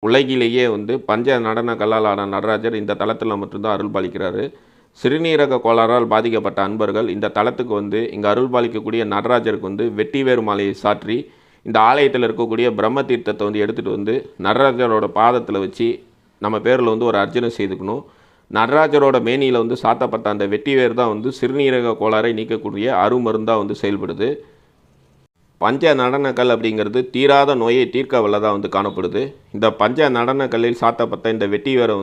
உலகிலேயே பஞ்ச நடன கல்லாலான நடராஜர் இந்த தலத்தில் மட்டும்தான் அருள் பாலிக்கிறாரு. சிறுநீரக கோளாறால் பாதிக்கப்பட்ட அன்பர்கள் இந்த தலத்துக்கு இங்கே அருள் பாலிக்கக்கூடிய நடராஜருக்கு வெட்டிவேர் மாலையை சாற்றி இந்த ஆலயத்தில் இருக்கக்கூடிய பிரம்ம தீர்த்தத்தை எடுத்துகிட்டு நடராஜரோட பாதத்தில் வச்சு நம்ம பேரில் ஒரு அர்ச்சனை செய்துக்கணும். நடராஜரோட மேனியில் சாத்தப்பட்ட அந்த வெட்டிவேர் தான் சிறுநீரக கோளாறை நீக்கக்கூடிய அருமருந்தாக செயல்படுது. பஞ்ச நடனக்கல் அப்படிங்கிறது தீராத நோயை தீர்க்க வல்லதாக காணப்படுது. இந்த பஞ்ச நடனக்கல்லில் சாத்தப்பட்ட இந்த வெட்டிவேரை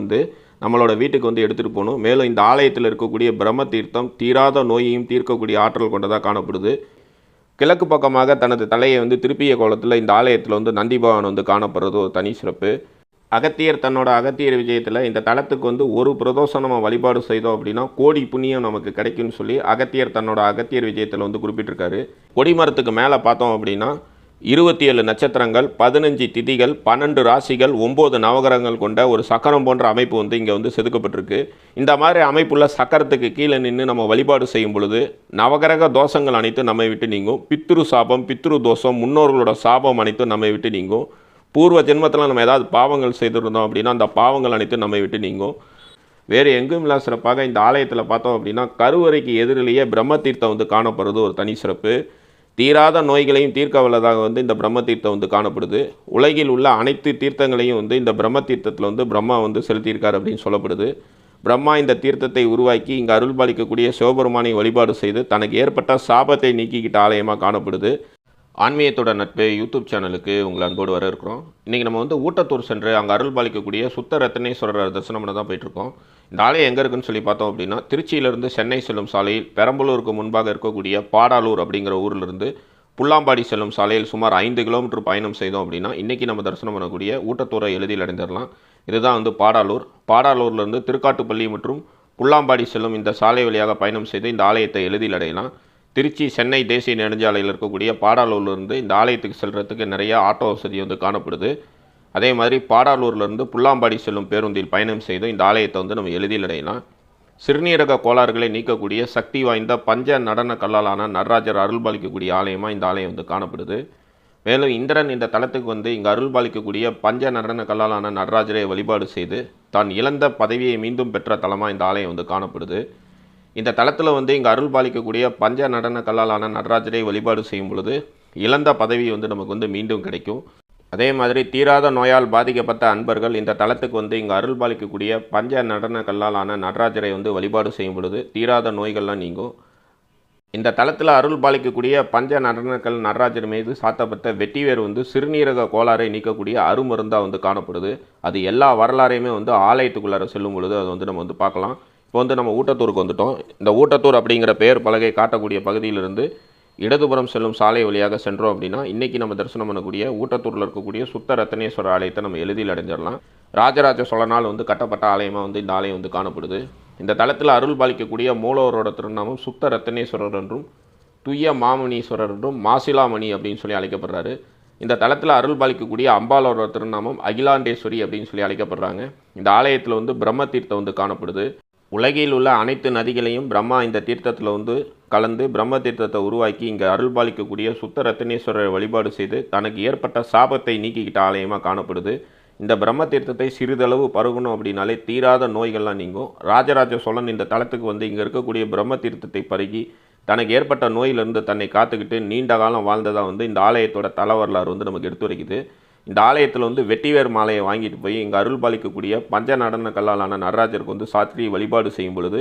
நம்மளோட வீட்டுக்கு எடுத்துகிட்டு போகணும். மேலும் இந்த ஆலயத்தில் இருக்கக்கூடிய பிரம்ம தீர்த்தம் தீராத நோயையும் தீர்க்கக்கூடிய ஆற்றல் கொண்டதாக காணப்படுது. கிழக்கு பக்கமாக தனது தலையை திருப்பிய கோலத்தில் இந்த ஆலயத்தில் நந்தி பகவான் காணப்படுறது ஒரு தனி சிறப்பு. அகத்தியர் தன்னோட அகத்தியர் விஜயத்தில் இந்த தலத்துக்கு ஒரு பிரதோஷம் நம்ம வழிபாடு செய்தோம் அப்படின்னா கோடி புண்ணியம் நமக்கு கிடைக்கும்னு சொல்லி அகத்தியர் தன்னோட அகத்தியர் விஜயத்தில் குறிப்பிட்டிருக்காரு. கொடிமரத்துக்கு மேலே பார்த்தோம் அப்படின்னா 27 நட்சத்திரங்கள், 15 திதிகள், 12 ராசிகள், 9 நவகிரகங்கள் கொண்ட ஒரு சக்கரம் போன்ற அமைப்பு இங்கே செதுக்கப்பட்டிருக்கு. இந்த மாதிரி அமைப்புள்ள சக்கரத்துக்கு கீழே நின்று நம்ம வழிபாடு செய்யும் பொழுது நவகிரக தோஷங்கள் அனைத்தும் நம்மை விட்டு நீங்கும். பித்ரு சாபம், பித்ரு தோஷம், முன்னோர்களோட சாபம் அனைத்தும் நம்மை விட்டு நீங்கும். பூர்வ ஜென்மத்தில் நம்ம ஏதாவது பாவங்கள் செய்திருந்தோம் அப்படின்னா அந்த பாவங்கள் அனைத்தும் நம்மை விட்டு நீங்கும். வேறு எங்கும் இல்லா சிறப்பாக இந்த ஆலயத்தில் பார்த்தோம் அப்படின்னா கருவறைக்கு எதிரிலேயே பிரம்ம தீர்த்தம் காணப்படுறது ஒரு தனி சிறப்பு. தீராத நோய்களையும் தீர்க்க வல்லதாக இந்த பிரம்ம தீர்த்தம் காணப்படுது. உலகில் உள்ள அனைத்து தீர்த்தங்களையும் இந்த பிரம்ம தீர்த்தத்தில் பிரம்மா செலுத்தியிருக்கார் அப்படின்னு சொல்லப்படுது. பிரம்மா இந்த தீர்த்தத்தை உருவாக்கி இங்கே அருள் பாலிக்கக்கூடிய சிவபெருமானை வழிபாடு செய்து தனக்கு ஏற்பட்ட சாபத்தை நீக்கிக்கிட்ட ஆலயமாக காணப்படுது. ஆன்மீகத்தோட நட்பு யூடியூப் சேனலுக்கு உங்களை அன்போடு வர இருக்கிறோம். இன்றைக்கி நம்ம ஊட்டத்தூர் சென்று அங்கே அருள் பாலிக்கக்கூடிய சுத்த ரத்னேஸ்வரர் தரிசனம் பண்ண தான் போயிட்டுருக்கோம். இந்த ஆலயம் எங்கே இருக்குன்னு சொல்லி பார்த்தோம் அப்படின்னா திருச்சியிலிருந்து சென்னை செல்லும் சாலையில் பெரம்பலூருக்கு முன்பாக இருக்கக்கூடிய பாடாலூர் அப்படிங்கிற ஊரிலிருந்து புல்லாம்பாடி செல்லும் சாலையில் சுமார் 5 கிலோமீட்டர் பயணம் செய்தோம் அப்படின்னா இன்றைக்கி நம்ம தரிசனம் பண்ணக்கூடிய ஊட்டத்தூரை எளிதில் அடைந்துடலாம். இதுதான் பாடாலூர். பாடாலூர்லேருந்து திருக்காட்டுப்பள்ளி மற்றும் புல்லாம்பாடி செல்லும் இந்த சாலை வழியாக பயணம் செய்து இந்த ஆலயத்தை எளிதில் அடையலாம். திருச்சி சென்னை தேசிய நெடுஞ்சாலையில் இருக்கக்கூடிய பாடாலூர்லேருந்து இந்த ஆலயத்துக்கு செல்கிறதுக்கு நிறைய ஆட்டோ வசதி காணப்படுது. அதே மாதிரி பாடாலூர்லேருந்து புல்லாம்பாடி செல்லும் பேருந்தில் பயணம் செய்து இந்த ஆலயத்தை நம்ம எளிதில் அடையலாம். சிறுநீரக கோளாறுகளை நீக்கக்கூடிய சக்தி வாய்ந்த பஞ்ச நடன கல்லாலான நடராஜர் அருள் பாலிக்கக்கூடிய ஆலயமாக இந்த ஆலயம் காணப்படுது. மேலும் இந்திரன் இந்த தலத்துக்கு இங்கே அருள் பாலிக்கக்கூடிய பஞ்ச நடன கல்லாலான நடராஜரை வழிபாடு செய்து தான் இழந்த பதவியை மீண்டும் பெற்ற தலமாக இந்த ஆலயம் காணப்படுது. இந்த தலத்தில் இங்கே அருள் பாலிக்கக்கூடிய பஞ்ச நடன கல்லாலான நடராஜரை வழிபாடு செய்யும் பொழுது இழந்த பதவி நமக்கு மீண்டும் கிடைக்கும். அதே மாதிரி தீராத நோயால் பாதிக்கப்பட்ட அன்பர்கள் இந்த தலத்துக்கு இங்கே அருள் பாலிக்கக்கூடிய பஞ்ச நடன கல்லாலான நடராஜரை வழிபாடு செய்யும் பொழுது தீராத நோய்கள்லாம் நீங்கும். இந்த தலத்தில் அருள் பாலிக்கக்கூடிய பஞ்ச நடனக்கல் நடராஜர் மீது சாத்தப்பட்ட வெட்டிவேர் சிறுநீரக கோளாறை நீக்கக்கூடிய அருமருந்தாக காணப்படுது. அது எல்லா வரலாறையுமே ஆலயத்துக்குள்ளார செல்லும் பொழுது அது நம்ம பார்க்கலாம். இப்போ நம்ம ஊட்டத்தூருக்கு வந்துட்டோம். இந்த ஊட்டத்தூர் அப்படிங்கிற பெயர் பலகை காட்டக்கூடிய பகுதியிலிருந்து இடதுபுறம் செல்லும் சாலை வழியாக சென்றோம் அப்படின்னா இன்றைக்கி நம்ம தரிசனம் பண்ணக்கூடிய ஊட்டத்தூரில் இருக்கக்கூடிய சுத்த ரத்னேஸ்வரர் ஆலயத்தை நம்ம எளிதில் அடைஞ்சிடலாம். ராஜராஜ சோழனால் கட்டப்பட்ட ஆலயமாக இந்த ஆலயம் காணப்படுது. இந்த தலத்தில் அருள் பாலிக்கக்கூடிய மூலவரோட திருநாமம் சுத்த ரத்னேஸ்வரர் என்றும் துய்ய மாமணீஸ்வரர் என்றும் மாசிலாமணி அப்படின்னு சொல்லி அழைக்கப்படுறாரு. இந்த தலத்தில் அருள் பாலிக்கக்கூடிய அம்பாலோட திருநாமம் அகிலாண்டேஸ்வரி அப்படின்னு சொல்லி அழைக்கப்படுறாங்க. இந்த ஆலயத்தில் பிரம்ம தீர்த்தம் காணப்படுது. உலகில் உள்ள அனைத்து நதிகளையும் பிரம்மா இந்த தீர்த்தத்தில் கலந்து பிரம்ம தீர்த்தத்தை உருவாக்கி இங்கே அருள் பாலிக்கக்கூடிய சுத்த ரத்னேஸ்வரரை வழிபாடு செய்து தனக்கு ஏற்பட்ட சாபத்தை நீக்கிக்கிட்ட ஆலயமாக காணப்படுது. இந்த பிரம்ம தீர்த்தத்தை சிறிதளவு பருகணும் அப்படின்னாலே தீராத நோய்கள்லாம் நீங்கும். ராஜராஜ சோழன் இந்த தலத்துக்கு இங்கே இருக்கக்கூடிய பிரம்ம தீர்த்தத்தை பருகி தனக்கு ஏற்பட்ட நோயிலிருந்து தன்னை காத்துக்கிட்டு நீண்ட காலம் வாழ்ந்ததாக இந்த ஆலயத்தோட தல வரலாறு நமக்கு எடுத்து வைக்குது. இந்த ஆலயத்தில் வெட்டிவேர் மாலையை வாங்கிட்டு போய் இங்கே அருள் பாலிக்கக்கூடிய பஞ்ச நடன கல்லாலான நடராஜருக்கு சாற்றி வழிபாடு செய்யும் பொழுது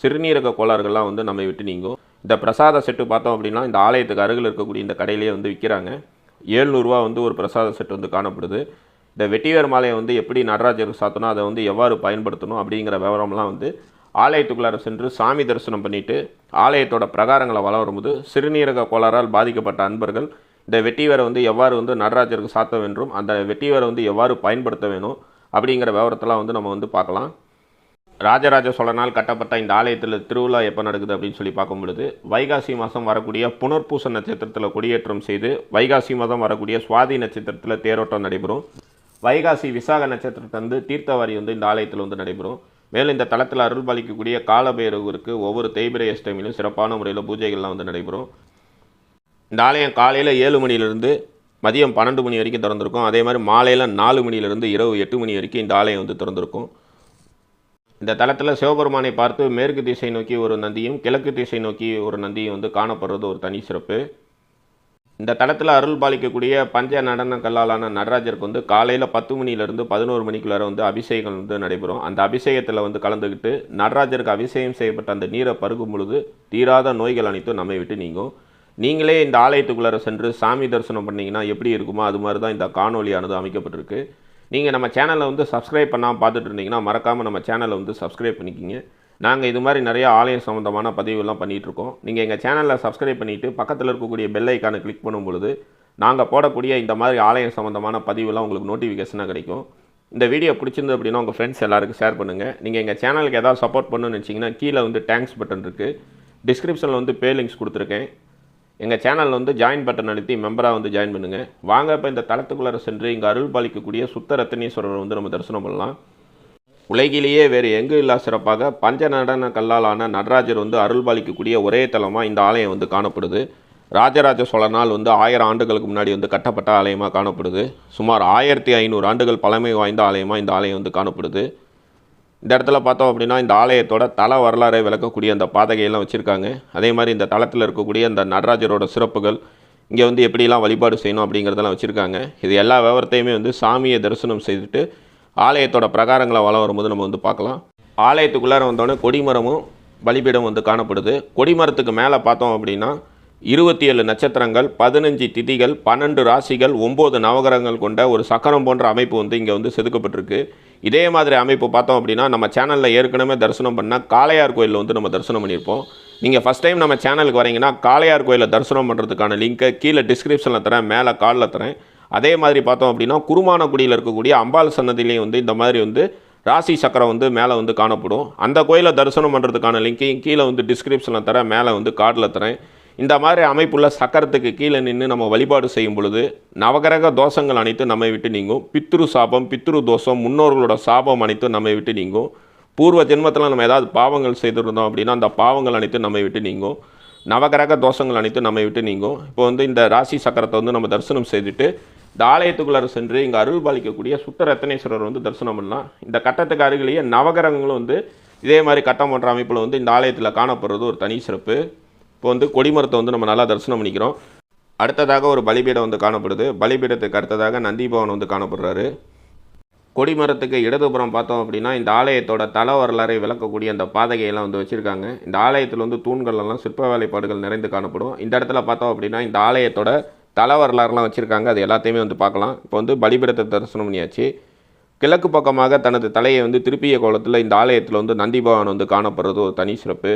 சிறுநீரக கோளாறுகள்லாம் நம்மை விட்டு நீங்கும். இந்த பிரசாத செட்டு பார்த்தோம் அப்படின்னா இந்த ஆலயத்துக்கு அருகில் இருக்கக்கூடிய இந்த கடையிலேயே விற்கிறாங்க. 700 ரூபா ஒரு பிரசாத செட்டு காணப்படுது. இந்த வெட்டிவேர் மாலையை எப்படி நடராஜருக்கு சாத்தணும், அதை எவ்வாறு பயன்படுத்தணும் அப்படிங்கிற விவரம்லாம் ஆலயத்துக்குள்ளார சென்று சாமி தரிசனம் பண்ணிவிட்டு ஆலயத்தோட பிரகாரங்களை வளம் வரும்போது சிறுநீரக கோளாறால் பாதிக்கப்பட்ட அன்பர்கள் இந்த வெட்டிவேரை எவ்வாறு நடராஜருக்கு சாத்த வேண்டும், அந்த வெட்டிவேரை எவ்வாறு பயன்படுத்த வேணும் அப்படிங்கிற விவரத்தெல்லாம் நம்ம பார்க்கலாம். ராஜராஜ சோழனால் கட்டப்பட்ட இந்த ஆலயத்தில் திருவிழா எப்போ நடக்குது அப்படின்னு சொல்லி பார்க்கும் பொழுது வைகாசி மாதம் வரக்கூடிய புனர்பூச நட்சத்திரத்தில் கொடியேற்றம் செய்து வைகாசி மாதம் வரக்கூடிய சுவாதி நட்சத்திரத்தில் தேரோட்டம் நடைபெறும். வைகாசி விசாக நட்சத்திரத்தன்று தீர்த்தவாரி இந்த ஆலயத்தில் நடைபெறும். மேலும் இந்த தலத்தில் அருள் பாலிக்கக்கூடிய காலபைரவருக்கு ஒவ்வொரு தேய்பிரை அஷ்டமியிலும் சிறப்பான முறையில் பூஜைகள்லாம் நடைபெறும். இந்த ஆலயம் காலையில் 7 மணியிலிருந்து மதியம் 12 மணி வரைக்கும் திறந்திருக்கும். அதே மாதிரி மாலையில் 4 மணிலேருந்து இரவு 8 மணி வரைக்கும் இந்த ஆலயம் வந்து திறந்திருக்கும். இந்த தலத்தில் சிவபெருமானை பார்த்து மேற்கு திசை நோக்கி ஒரு நந்தியும் கிழக்கு திசை நோக்கி ஒரு நந்தியும் வந்து காணப்படுறது ஒரு தனி சிறப்பு. இந்த தலத்தில் அருள் பாலிக்கக்கூடிய பஞ்ச நடன கல்லாலான நடராஜருக்கு வந்து காலையில் 10 மணிலேருந்து 11 மணிக்குள்ளார வந்து அபிஷேகம் வந்து நடைபெறும். அந்த அபிஷேகத்தில் வந்து கலந்துக்கிட்டு நடராஜருக்கு அபிஷேகம் செய்யப்பட்ட அந்த நீரை பருகும் பொழுது தீராத நோய்கள் அனைத்தும் நம்மை விட்டு நீங்கும். நீங்களே இந்த ஆலயத்துக்குள்ளார சென்று சாமி தரிசனம் பண்ணிங்கன்னா எப்படி இருக்குமோ அது மாதிரி தான் இந்த காணொலியானது அமைக்கப்பட்டிருக்கு. நீங்கள் நம்ம சேனலை வந்து சப்ஸ்கிரைப் பண்ணாமல் பார்த்துட்டு இருந்தீங்கன்னா மறக்காமல் நம்ம சேனலை வந்து சப்ஸ்கிரைப் பண்ணிக்கிங்க. நாங்கள் இது மாதிரி நிறைய ஆலயம் சம்மந்தமான பதிவுலாம் பண்ணிகிட்ருக்கோம். நீங்கள் எங்கள் சேனலில் சப்ஸ்கிரைப் பண்ணிவிட்டு பக்கத்தில் இருக்கக்கூடிய பெல் ஐக்கானை கிளிக் பண்ணும் பொழுது நாங்கள் போடக்கூடிய இந்த மாதிரி ஆலயம் சம்மந்தமான பதிவுலாம் உங்களுக்கு நோட்டிஃபிகேஷனாக கிடைக்கும். இந்த வீடியோ பிடிச்சிருந்து அப்படின்னா உங்கள் ஃப்ரெண்ட்ஸ் எல்லாருக்கும் ஷேர் பண்ணுங்கள். நீங்கள் எங்கள் சேனலுக்கு ஏதாவது சப்போர்ட் பண்ணணும்னு நினச்சிங்கன்னா கீழே வந்து தேங்க்ஸ் பட்டன் இருக்குது. டிஸ்கிரிப்ஷனில் வந்து பே லிங்க்ஸ் கொடுத்துருக்கேன். எங்கள் சேனலில் வந்து ஜாயின் பட்டன் அழுத்தி மெம்பராக வந்து ஜாயின் பண்ணுங்கள். வாங்க இப்போ இந்த தலத்துக்குள்ளார சென்று இங்கே அருள் பாலிக்கக்கூடிய சுத்த ரத்தினேஸ்வரரை வந்து நம்ம தரிசனம் பண்ணலாம். உலகிலேயே வேறு எங்கும் இல்லா சிறப்பாக பஞ்ச நடன கல்லாலான நடராஜர் வந்து அருள் பாலிக்கக்கூடிய ஒரே தலமாக இந்த ஆலயம் வந்து காணப்படுது. ராஜராஜ சோழனால் வந்து 1000 ஆண்டுகளுக்கு முன்னாடி வந்து கட்டப்பட்ட ஆலயமாக காணப்படுது. சுமார் 1500 ஆண்டுகள் பழமை வாய்ந்த ஆலயமாக இந்த ஆலயம் வந்து காணப்படுது. இந்த இடத்துல பார்த்தோம் அப்படின்னா இந்த ஆலயத்தோட தல வரலாறை விளக்கக்கூடிய அந்த பாதகையெல்லாம் வச்சுருக்காங்க. அதே மாதிரி இந்த தலத்தில் இருக்கக்கூடிய அந்த நடராஜரோட சிறப்புகள் இங்கே வந்து எப்படிலாம் வழிபாடு செய்யணும் அப்படிங்கிறதெல்லாம் வச்சுருக்காங்க. இது எல்லா விவரத்தையுமே வந்து சாமியை தரிசனம் செய்துட்டு ஆலயத்தோட பிரகாரங்களை வளம் வரும்போது நம்ம வந்து பார்க்கலாம். ஆலயத்துக்குள்ளார வந்தோடனே கொடிமரமும் பலிபீடம் வந்து காணப்படுது. கொடிமரத்துக்கு மேலே பார்த்தோம் அப்படின்னா 27 நட்சத்திரங்கள், 15 திதிகள், 12 ராசிகள், 9 நவகிரகங்கள் கொண்ட ஒரு சக்கரம் போன்ற அமைப்பு வந்து இங்கே வந்து செதுக்கப்பட்டிருக்கு. இதே மாதிரி அமைப்பு பார்த்தோம் அப்படின்னா நம்ம சேனலில் ஏற்கனவே தரிசனம் பண்ணால் காளையார் கோயிலில் வந்து நம்ம தரிசனம் பண்ணியிருப்போம். நீங்கள் ஃபஸ்ட் டைம் நம்ம சேனலுக்கு வரீங்கன்னா காளையார் கோயிலில் தரிசனம் பண்ணுறதுக்கான லிங்க்கை கீழே டிஸ்கிரிப்ஷனில் தரேன், மேலே காலில் தரேன். அதே மாதிரி பார்த்தோம் அப்படின்னா குருமானக்குடியில் இருக்கக்கூடிய அம்பாள் சன்னதிலையும் வந்து இந்த மாதிரி வந்து ராசி சக்கரம் வந்து மேலே வந்து காணப்படும். அந்த கோயிலில் தரிசனம் பண்ணுறதுக்கான லிங்க்கையும் கீழே வந்து டிஸ்கிரிப்ஷனில் தரேன், மேலே வந்து கார்டில் தரேன். இந்த மாதிரி அமைப்புள்ள சக்கரத்துக்கு கீழே நின்று நம்ம வழிபாடு செய்யும் பொழுது நவகிரக தோஷங்கள் அனைத்தும் நம்மை விட்டு நீங்கும். பித்ரு சாபம், பித்ரு தோஷம், முன்னோர்களோட சாபம் அனைத்தும் நம்மை விட்டு நீங்கும். பூர்வ ஜென்மத்தில் நம்ம ஏதாவது பாவங்கள் செய்திருந்தோம் அப்படின்னா அந்த பாவங்கள் அனைத்தும் நம்மை விட்டு நீங்கும். நவகிரக தோஷங்கள் அனைத்தும் நம்மை விட்டு நீங்கும். இப்போ வந்து இந்த ராசி சக்கரத்தை வந்து நம்ம தரிசனம் செய்துட்டு இந்த ஆலயத்துக்குள்ளார சென்று இங்கே அருள் பாலிக்கக்கூடிய சுத்த ரத்தினேஸ்வரர் வந்து தரிசனம் பண்ணலாம். இந்த கட்டத்துக்கு அருகிலேயே நவகிரகங்களும் வந்து இதே மாதிரி கட்டம் போன்ற அமைப்பில் வந்து இந்த ஆலயத்தில் காணப்படுறது ஒரு தனி சிறப்பு. இப்போ வந்து கொடிமரத்தை வந்து நம்ம நல்லா தரிசனம் பண்ணிக்கிறோம். அடுத்ததாக ஒரு பலிபீடம் வந்து காணப்படுது. பலிபீடத்துக்கு அடுத்ததாக நந்திபவன் வந்து காணப்படுறாரு. கொடிமரத்துக்கு இடதுபுறம் பார்த்தோம் அப்படின்னா இந்த ஆலயத்தோட தல வரலாறை விளக்கக்கூடிய அந்த பாதகையெல்லாம் வந்து வச்சுருக்காங்க. இந்த ஆலயத்தில் வந்து தூண்கள்லாம் சிற்ப வேலைப்பாடுகள் நிறைந்து காணப்படும். இந்த இடத்துல பார்த்தோம் அப்படின்னா இந்த ஆலயத்தோட தல வரலாறுலாம் வச்சுருக்காங்க. அது எல்லாத்தையுமே வந்து பார்க்கலாம். இப்போ வந்து பலிபீடத்தை தரிசனம் பண்ணியாச்சு. கிழக்கு பக்கமாக தனது தலையை வந்து திருப்பிய கோலத்தில் இந்த ஆலயத்தில் வந்து நந்திபவன் வந்து காணப்படுறது ஒரு தனி சிறப்பு.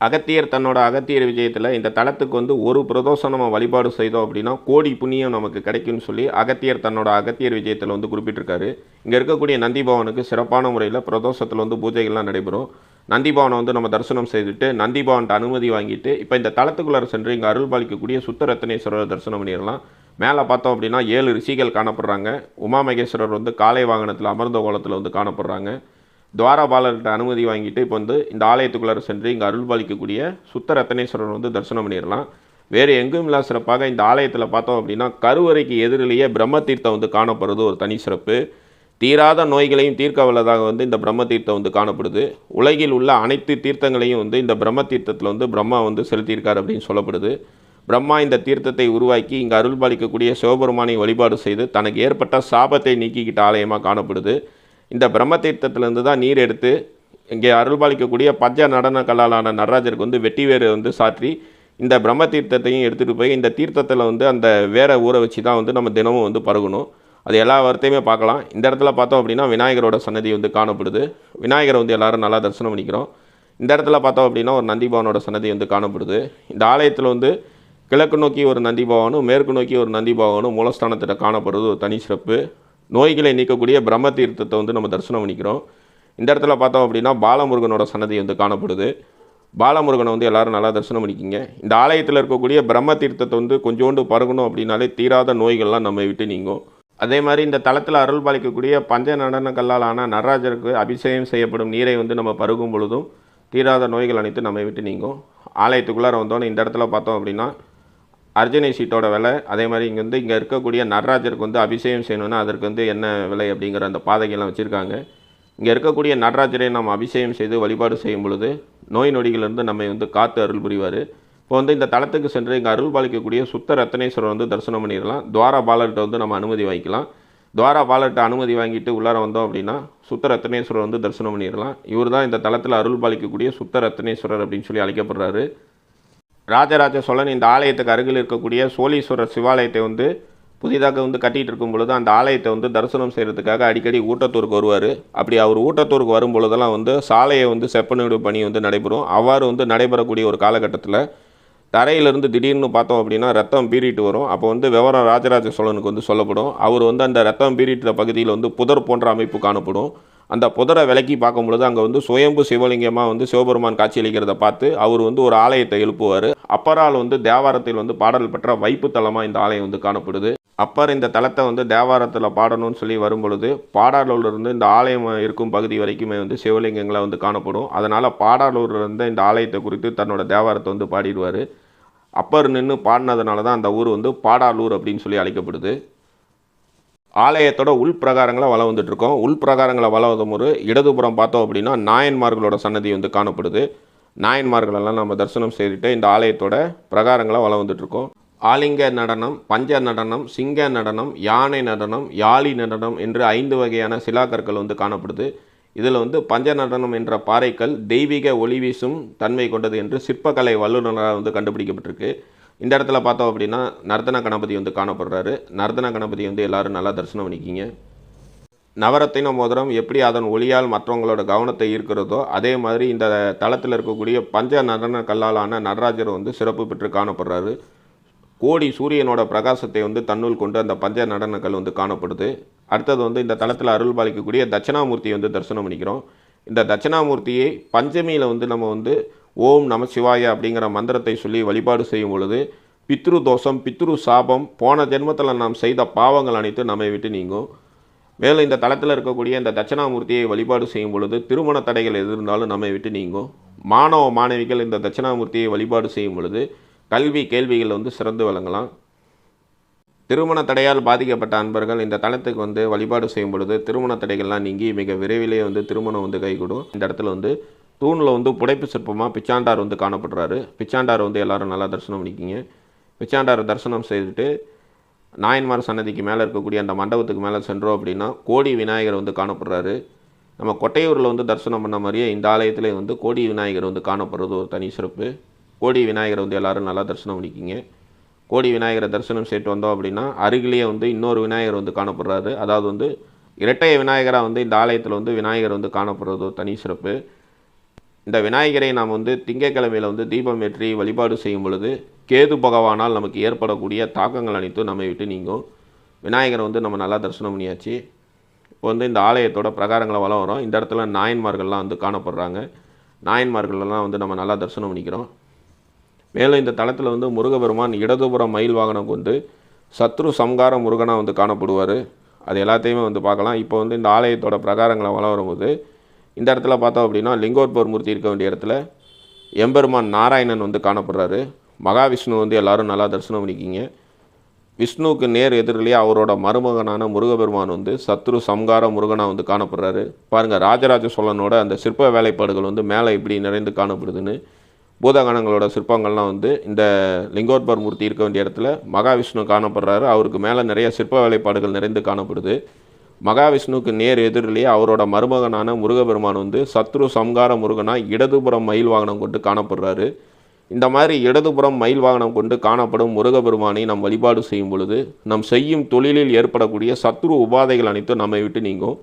அகத்தியர் தன்னோட அகத்தியர் விஜயத்தில் இந்த தலத்துக்கு வந்து ஒரு பிரதோஷம் நம்ம வழிபாடு செய்தோம் அப்படின்னா கோடி புண்ணியம் நமக்கு கிடைக்கும்னு சொல்லி அகத்தியர் தன்னோட அகத்தியர் விஜயத்தில் வந்து குறிப்பிட்டிருக்காரு. இங்கே இருக்கக்கூடிய நந்திபவனுக்கு சிறப்பான முறையில் பிரதோஷத்தில் வந்து பூஜைகள்லாம் நடைபெறும். நந்திபவனை வந்து நம்ம தரிசனம் செய்துட்டு நந்திபவன்ட்ட அனுமதி வாங்கிட்டு இப்போ இந்த தலத்துக்குள்ளார சென்று இங்கே அருள் பாலிக்கக்கூடிய சுத்த ரத்தினேஸ்வரர் தரிசனம் பண்ணிடலாம். மேலே பார்த்தோம் அப்படின்னா 7 ரிஷிகள் காணப்படுறாங்க. உமாமகேஸ்வரர் வந்து காளை வாகனத்தில் அமர்ந்த கோலத்தில் வந்து காணப்படுறாங்க. துவாரபாலர்கிட்ட அனுமதி வாங்கிட்டு இப்போ வந்து இந்த ஆலயத்துக்குள்ளார சென்று இங்கே அருள் பாலிக்கக்கூடிய சுத்த ரத்தினேஸ்வரர் வந்து தரிசனம் பண்ணிடலாம். வேறு எங்கும் இல்லா சிறப்பாக இந்த ஆலயத்தில் பார்த்தோம் அப்படின்னா கருவறைக்கு எதிரிலேயே பிரம்ம தீர்த்தம் வந்து காணப்படுறது ஒரு தனி சிறப்பு. தீராத நோய்களையும் தீர்க்க வல்லதாக வந்து இந்த பிரம்ம தீர்த்தம் வந்து காணப்படுது. உலகில் உள்ள அனைத்து தீர்த்தங்களையும் வந்து இந்த பிரம்ம தீர்த்தத்தில் வந்து பிரம்மா வந்து செலுத்தியிருக்கார் அப்படின்னு சொல்லப்படுது. பிரம்மா இந்த தீர்த்தத்தை உருவாக்கி இங்கே அருள் பாலிக்கக்கூடிய சிவபெருமானை வழிபாடு செய்து தனக்கு ஏற்பட்ட சாபத்தை நீக்கிக்கிட்ட ஆலயமாக காணப்படுது. இந்த பிரம்ம தீர்த்தத்திலேருந்து தான் நீர் எடுத்து இங்கே அருள் பாலிக்கக்கூடிய பஞ்ச நடன கல்லாலான நடராஜருக்கு வந்து வெட்டி வேறு வந்து சாற்றி இந்த பிரம்ம தீர்த்தத்தையும் எடுத்துகிட்டு போய் இந்த தீர்த்தத்தில் வந்து அந்த வேற ஊற வச்சு தான் வந்து நம்ம தினமும் வந்து பருகணும். அது எல்லா வார்த்தையுமே பார்க்கலாம். இந்த இடத்துல பார்த்தோம் அப்படின்னா விநாயகரோட சன்னதி வந்து காணப்படுது. விநாயகரை வந்து எல்லோரும் நல்லா தரிசனம் பண்ணிக்கிறோம். இந்த இடத்துல பார்த்தோம் அப்படின்னா ஒரு நந்திபவனோட சன்னதி வந்து காணப்படுது. இந்த ஆலயத்தில் வந்து கிழக்கு நோக்கி ஒரு நந்திபவனும் மேற்கு நோக்கி ஒரு நந்திபவனும் மூலஸ்தானத்தில் காணப்படுறது ஒரு தனி சிறப்பு. நோய்களை நீக்கக்கூடிய பிரம்ம தீர்த்தத்தை வந்து நம்ம தரிசனம் பண்ணிக்கிறோம். இந்த இடத்துல பார்த்தோம் அப்படின்னா பாலமுருகனோட சன்னதி வந்து காணப்படுது. பாலமுருகனை வந்து எல்லோரும் நல்லா தரிசனம் பண்ணிக்கிங்க. இந்த ஆலயத்தில் இருக்கக்கூடிய பிரம்ம தீர்த்தத்தை வந்து கொஞ்சோண்டு பருகணும் அப்படின்னாலே தீராத நோய்கள்லாம் நம்ம விட்டு நீங்கும். அதே மாதிரி இந்த தலத்தில் அருள் பாலிக்கக்கூடிய பஞ்ச நடன கல்லாலான நடராஜருக்கு அபிஷேகம் செய்யப்படும் நீரை வந்து நம்ம பருகும் பொழுதும் தீராத நோய்கள் அனைத்து நம்ம விட்டு நீங்கும். ஆலயத்துக்குள்ளார வந்தோன்னே இந்த இடத்துல பார்த்தோம் அப்படின்னா அர்ச்சனை சீட்டோட விலை, அதே மாதிரி இங்கே இருக்கக்கூடிய நடராஜருக்கு வந்து அபிஷேகம் செய்யணும்னா அதற்கு வந்து என்ன விலை அப்படிங்கிற அந்த பாதைகள்லாம் வச்சுருக்காங்க. இங்கே இருக்கக்கூடிய நடராஜரை நாம் அபிஷேகம் செய்து வழிபாடு செய்யும் பொழுது நோய் நொடிகளிலிருந்து நம்மை வந்து காத்து அருள் புரிவார். இப்போ வந்து இந்த தலத்துக்கு சென்று இங்கே அருள் பாலிக்கக்கூடிய சுத்த ரத்னேஸ்வரர் வந்து தரிசனம் பண்ணிடலாம். துவார பாலர்கிட்ட வந்து நம்ம அனுமதி வாங்கிக்கலாம். துவார பாலர்கிட்ட அனுமதி வாங்கிட்டு உள்ளார வந்தோம் அப்படின்னா சுத்த ரத்னேஸ்வரர் வந்து தரிசனம் பண்ணிடலாம். இவர் தான் இந்த தலத்தில் அருள் பாலிக்கக்கூடிய சுத்த ரத்னேஸ்வரர் அப்படின்னு சொல்லி அழைக்கப்படுறாரு. ராஜராஜ சோழன் இந்த ஆலயத்துக்கு அருகில் இருக்கக்கூடிய சோழீஸ்வரர் சிவாலயத்தை வந்து புதிதாக வந்து கட்டிகிட்டு இருக்கும் பொழுது அந்த ஆலயத்தை வந்து தரிசனம் செய்கிறதுக்காக அடிக்கடி ஊட்டத்தூருக்கு வருவார். அப்படி அவர் ஊட்டத்தூருக்கு வரும் பொழுதெல்லாம் வந்து சாலையை வந்து செப்பனிடு பணி வந்து நடைபெறும். அவ்வாறு வந்து நடைபெறக்கூடிய ஒரு காலகட்டத்தில் தரையிலிருந்து திடீர்னு பார்த்தோம் அப்படின்னா ரத்தம் பீறிட்டு வரும். அப்போ வந்து விவரம் ராஜராஜ சோழனுக்கு வந்து சொல்லப்படும். அவர் வந்து அந்த ரத்தம் பீறிட்ட பகுதியில் வந்து புதர் போன்ற அமைப்பு காணப்படும். அந்த புதரை விலக்கி பார்க்கும் பொழுது அங்கே வந்து சுயம்பு சிவலிங்கமாக வந்து சிவபெருமான் காட்சியளிக்கிறத பார்த்து அவர் வந்து ஒரு ஆலயத்தை எழுப்புவார். அப்பரால் வந்து தேவாரத்தில் வந்து பாடல் பெற்ற வைப்பு தலமாக இந்த ஆலயம் வந்து காணப்படுது. அப்பர் இந்த தலத்தை வந்து தேவாரத்தில் பாடணும்னு சொல்லி வரும் பொழுது பாடாலூர்லேருந்து இந்த ஆலயம் இருக்கும் பகுதி வரைக்குமே வந்து சிவலிங்கங்களை வந்து காணப்படும். அதனால் பாடாலூர்லேருந்து இந்த ஆலயத்தை குறித்து தன்னோட தேவாரத்தை வந்து பாடிடுவார். அப்பர் நின்று பாடினதுனால தான் அந்த ஊர் வந்து பாடாலூர் அப்படின்னு சொல்லி அழைக்கப்படுது. ஆலயத்தோட உள் பிரகாரங்களை வளம் வந்துட்டுருக்கோம். உள் பிரகாரங்களை வளம் வரும்போது இடதுபுறம் பார்த்தோம் அப்படின்னா நாயன்மார்களோட சன்னதி வந்து காணப்படுது. நாயன்மார்களெல்லாம் நம்ம தரிசனம் செய்துட்டு இந்த ஆலயத்தோட பிரகாரங்களை வளம் வந்துட்டுருக்கோம். ஆலிங்க நடனம், பஞ்ச நடனம், சிங்க நடனம், யானை நடனம், யாழி நடனம் என்று 5 வகையான சிலாக்கற்கள் வந்து காணப்படுது. இதில் வந்து பஞ்ச நடனம் என்ற பாறைக்கல் தெய்வீக ஒளி வீசும் தன்மை கொண்டது என்று சிற்பக்கலை வல்லுநராக வந்து கண்டுபிடிக்கப்பட்டிருக்கு. இந்த இடத்துல பார்த்தோம் அப்படின்னா நர்தன கணபதி வந்து காணப்படுறாரு. நர்தன கணபதி வந்து எல்லோரும் நல்லா தரிசனம் பண்ணிக்கிங்க. நவரத்தின மோதிரம் எப்படி அதன் ஒளியால் மற்றவங்களோட கவனத்தை ஈர்க்கிறதோ அதே மாதிரி இந்த தளத்தில் இருக்கக்கூடிய பஞ்ச நடன கல்லாலான நடராஜர் வந்து சிறப்பு பெற்று காணப்படுறாரு. கோடி சூரியனோட பிரகாசத்தை வந்து தன்னுள் கொண்டு அந்த பஞ்ச நடனங்கள் வந்து காணப்படுது. அடுத்தது வந்து இந்த தளத்தில் அருள் பாலிக்கக்கூடிய தட்சிணாமூர்த்தியை வந்து தரிசனம் பண்ணிக்கிறோம். இந்த தட்சிணாமூர்த்தியை பஞ்சமியில் வந்து நம்ம வந்து ஓம் நம சிவாய அப்படிங்கிற மந்திரத்தை சொல்லி வழிபாடு செய்யும் பொழுது பித்ரு தோஷம், பித்ரு சாபம், போன ஜென்மத்தில் நாம் செய்த பாவங்கள் அனைத்து நம்மை விட்டு நீங்கும். மேலும் இந்த தளத்தில் இருக்கக்கூடிய இந்த தட்சிணாமூர்த்தியை வழிபாடு செய்யும் பொழுது திருமண தடைகள் எது இருந்தாலும் நம்மை விட்டு நீங்கும். மாணவ மாணவிகள் இந்த தட்சிணாமூர்த்தியை வழிபாடு செய்யும் பொழுது கல்வி கேள்விகள் வந்து சிறந்து விளங்கலாம். திருமண தடையால் பாதிக்கப்பட்ட அன்பர்கள் இந்த தலத்துக்கு வந்து வழிபாடு செய்யும் பொழுது திருமண தடைகள்லாம் நீங்கி மிக விரைவிலேயே வந்து திருமணம் வந்து கைகூடும். இந்த இடத்துல வந்து தூணில் வந்து புடைப்பு சிற்பமாக பிச்சாண்டார் வந்து காணப்படுறாரு. பிச்சாண்டார் வந்து எல்லோரும் நல்லா தரிசனம் பண்ணிக்கிங்க. பிச்சாண்டார் தரிசனம் செய்துட்டு நாயன்மார் சன்னதிக்கு மேலே இருக்கக்கூடிய அந்த மண்டபத்துக்கு மேலே சென்றோம் அப்படின்னா கோடி விநாயகர் வந்து காணப்படுறாரு. நம்ம கொட்டையூரில் வந்து தரிசனம் பண்ண மாதிரியே இந்த ஆலயத்திலே வந்து கோடி விநாயகர் வந்து காணப்படுறது ஒரு தனி சிறப்பு. கோடி விநாயகர் வந்து எல்லோரும் நல்லா தரிசனம் பண்ணிக்கிங்க. கோடி விநாயகரை தரிசனம் செய்துட்டு வந்தோம் அப்படின்னா அருகிலேயே வந்து இன்னொரு விநாயகர் வந்து காணப்படுறாரு. அதாவது வந்து இரட்டைய விநாயகராக வந்து இந்த ஆலயத்தில் வந்து விநாயகர் வந்து காணப்படுறது ஒரு தனி சிறப்பு. இந்த விநாயகரை நாம் வந்து திங்கட்கிழமையில் வந்து தீபம் ஏற்றி வழிபாடு செய்யும் பொழுது கேது பகவானால் நமக்கு ஏற்படக்கூடிய தாக்கங்கள் அனைத்தும் நம்மை விட்டு நீங்கும். விநாயகரை வந்து நம்ம நல்லா தரிசனம் பண்ணியாச்சு. இப்போ வந்து இந்த ஆலயத்தோட பிரகாரங்களை வளம் வரும். இந்த இடத்துல நாயன்மார்கள்லாம் வந்து காணப்படுறாங்க. நாயன்மார்களெல்லாம் வந்து நம்ம நல்லா தரிசனம் பண்ணிக்கிறோம். மேலும் இந்த தளத்தில் வந்து முருகபெருமான் இடதுபுறம் மயில் வாகனம் கொண்டு சத்ரு சம்கார முருகனாக வந்து காணப்படுவார். அது எல்லாத்தையுமே வந்து பார்க்கலாம். இப்போ வந்து இந்த ஆலயத்தோட பிரகாரங்களை வளம் வரும்போது இந்த இடத்துல பார்த்தோம் அப்படின்னா லிங்கோத்பவர் மூர்த்தி இருக்க வேண்டிய இடத்துல எம்பெருமான் நாராயணன் வந்து காணப்படுறாரு. மகாவிஷ்ணு வந்து எல்லோரும் நல்லா தரிசனம் பண்ணிக்கிங்க. விஷ்ணுவுக்கு நேர் எதிரிலேயே அவரோட மருமகனான முருகபெருமான் வந்து சத்ரு சம்கார முருகனாக வந்து காணப்படுறாரு. பாருங்கள், ராஜராஜ சோழனோட அந்த சிற்ப வேலைப்பாடுகள் வந்து மேலே இப்படி நிறைந்து காணப்படுதுன்னு. பூதகணங்களோட சிற்பங்கள்லாம் வந்து இந்த லிங்கோத்பவர் மூர்த்தி இருக்க வேண்டிய இடத்துல மகாவிஷ்ணு காணப்படுறாரு. அவருக்கு மேலே நிறைய சிற்ப வேலைப்பாடுகள் நிறைந்து காணப்படுது. மகாவிஷ்ணுவுக்கு நேர் எதிரிலேயே அவரோட மருமகனான முருகபெருமான் வந்து சத்ரு சம்கார முருகனாக இடதுபுறம் மயில் வாகனம் கொண்டு காணப்படுறாரு. இந்த மாதிரி இடதுபுறம் மயில் வாகனம் கொண்டு காணப்படும் முருகபெருமானை நாம் வழிபாடு செய்யும் பொழுது நம் செய்யும் தொழிலில் ஏற்படக்கூடிய சத்ரு உபாதைகள் அனைத்தும் நம்மை விட்டு நீங்கும்.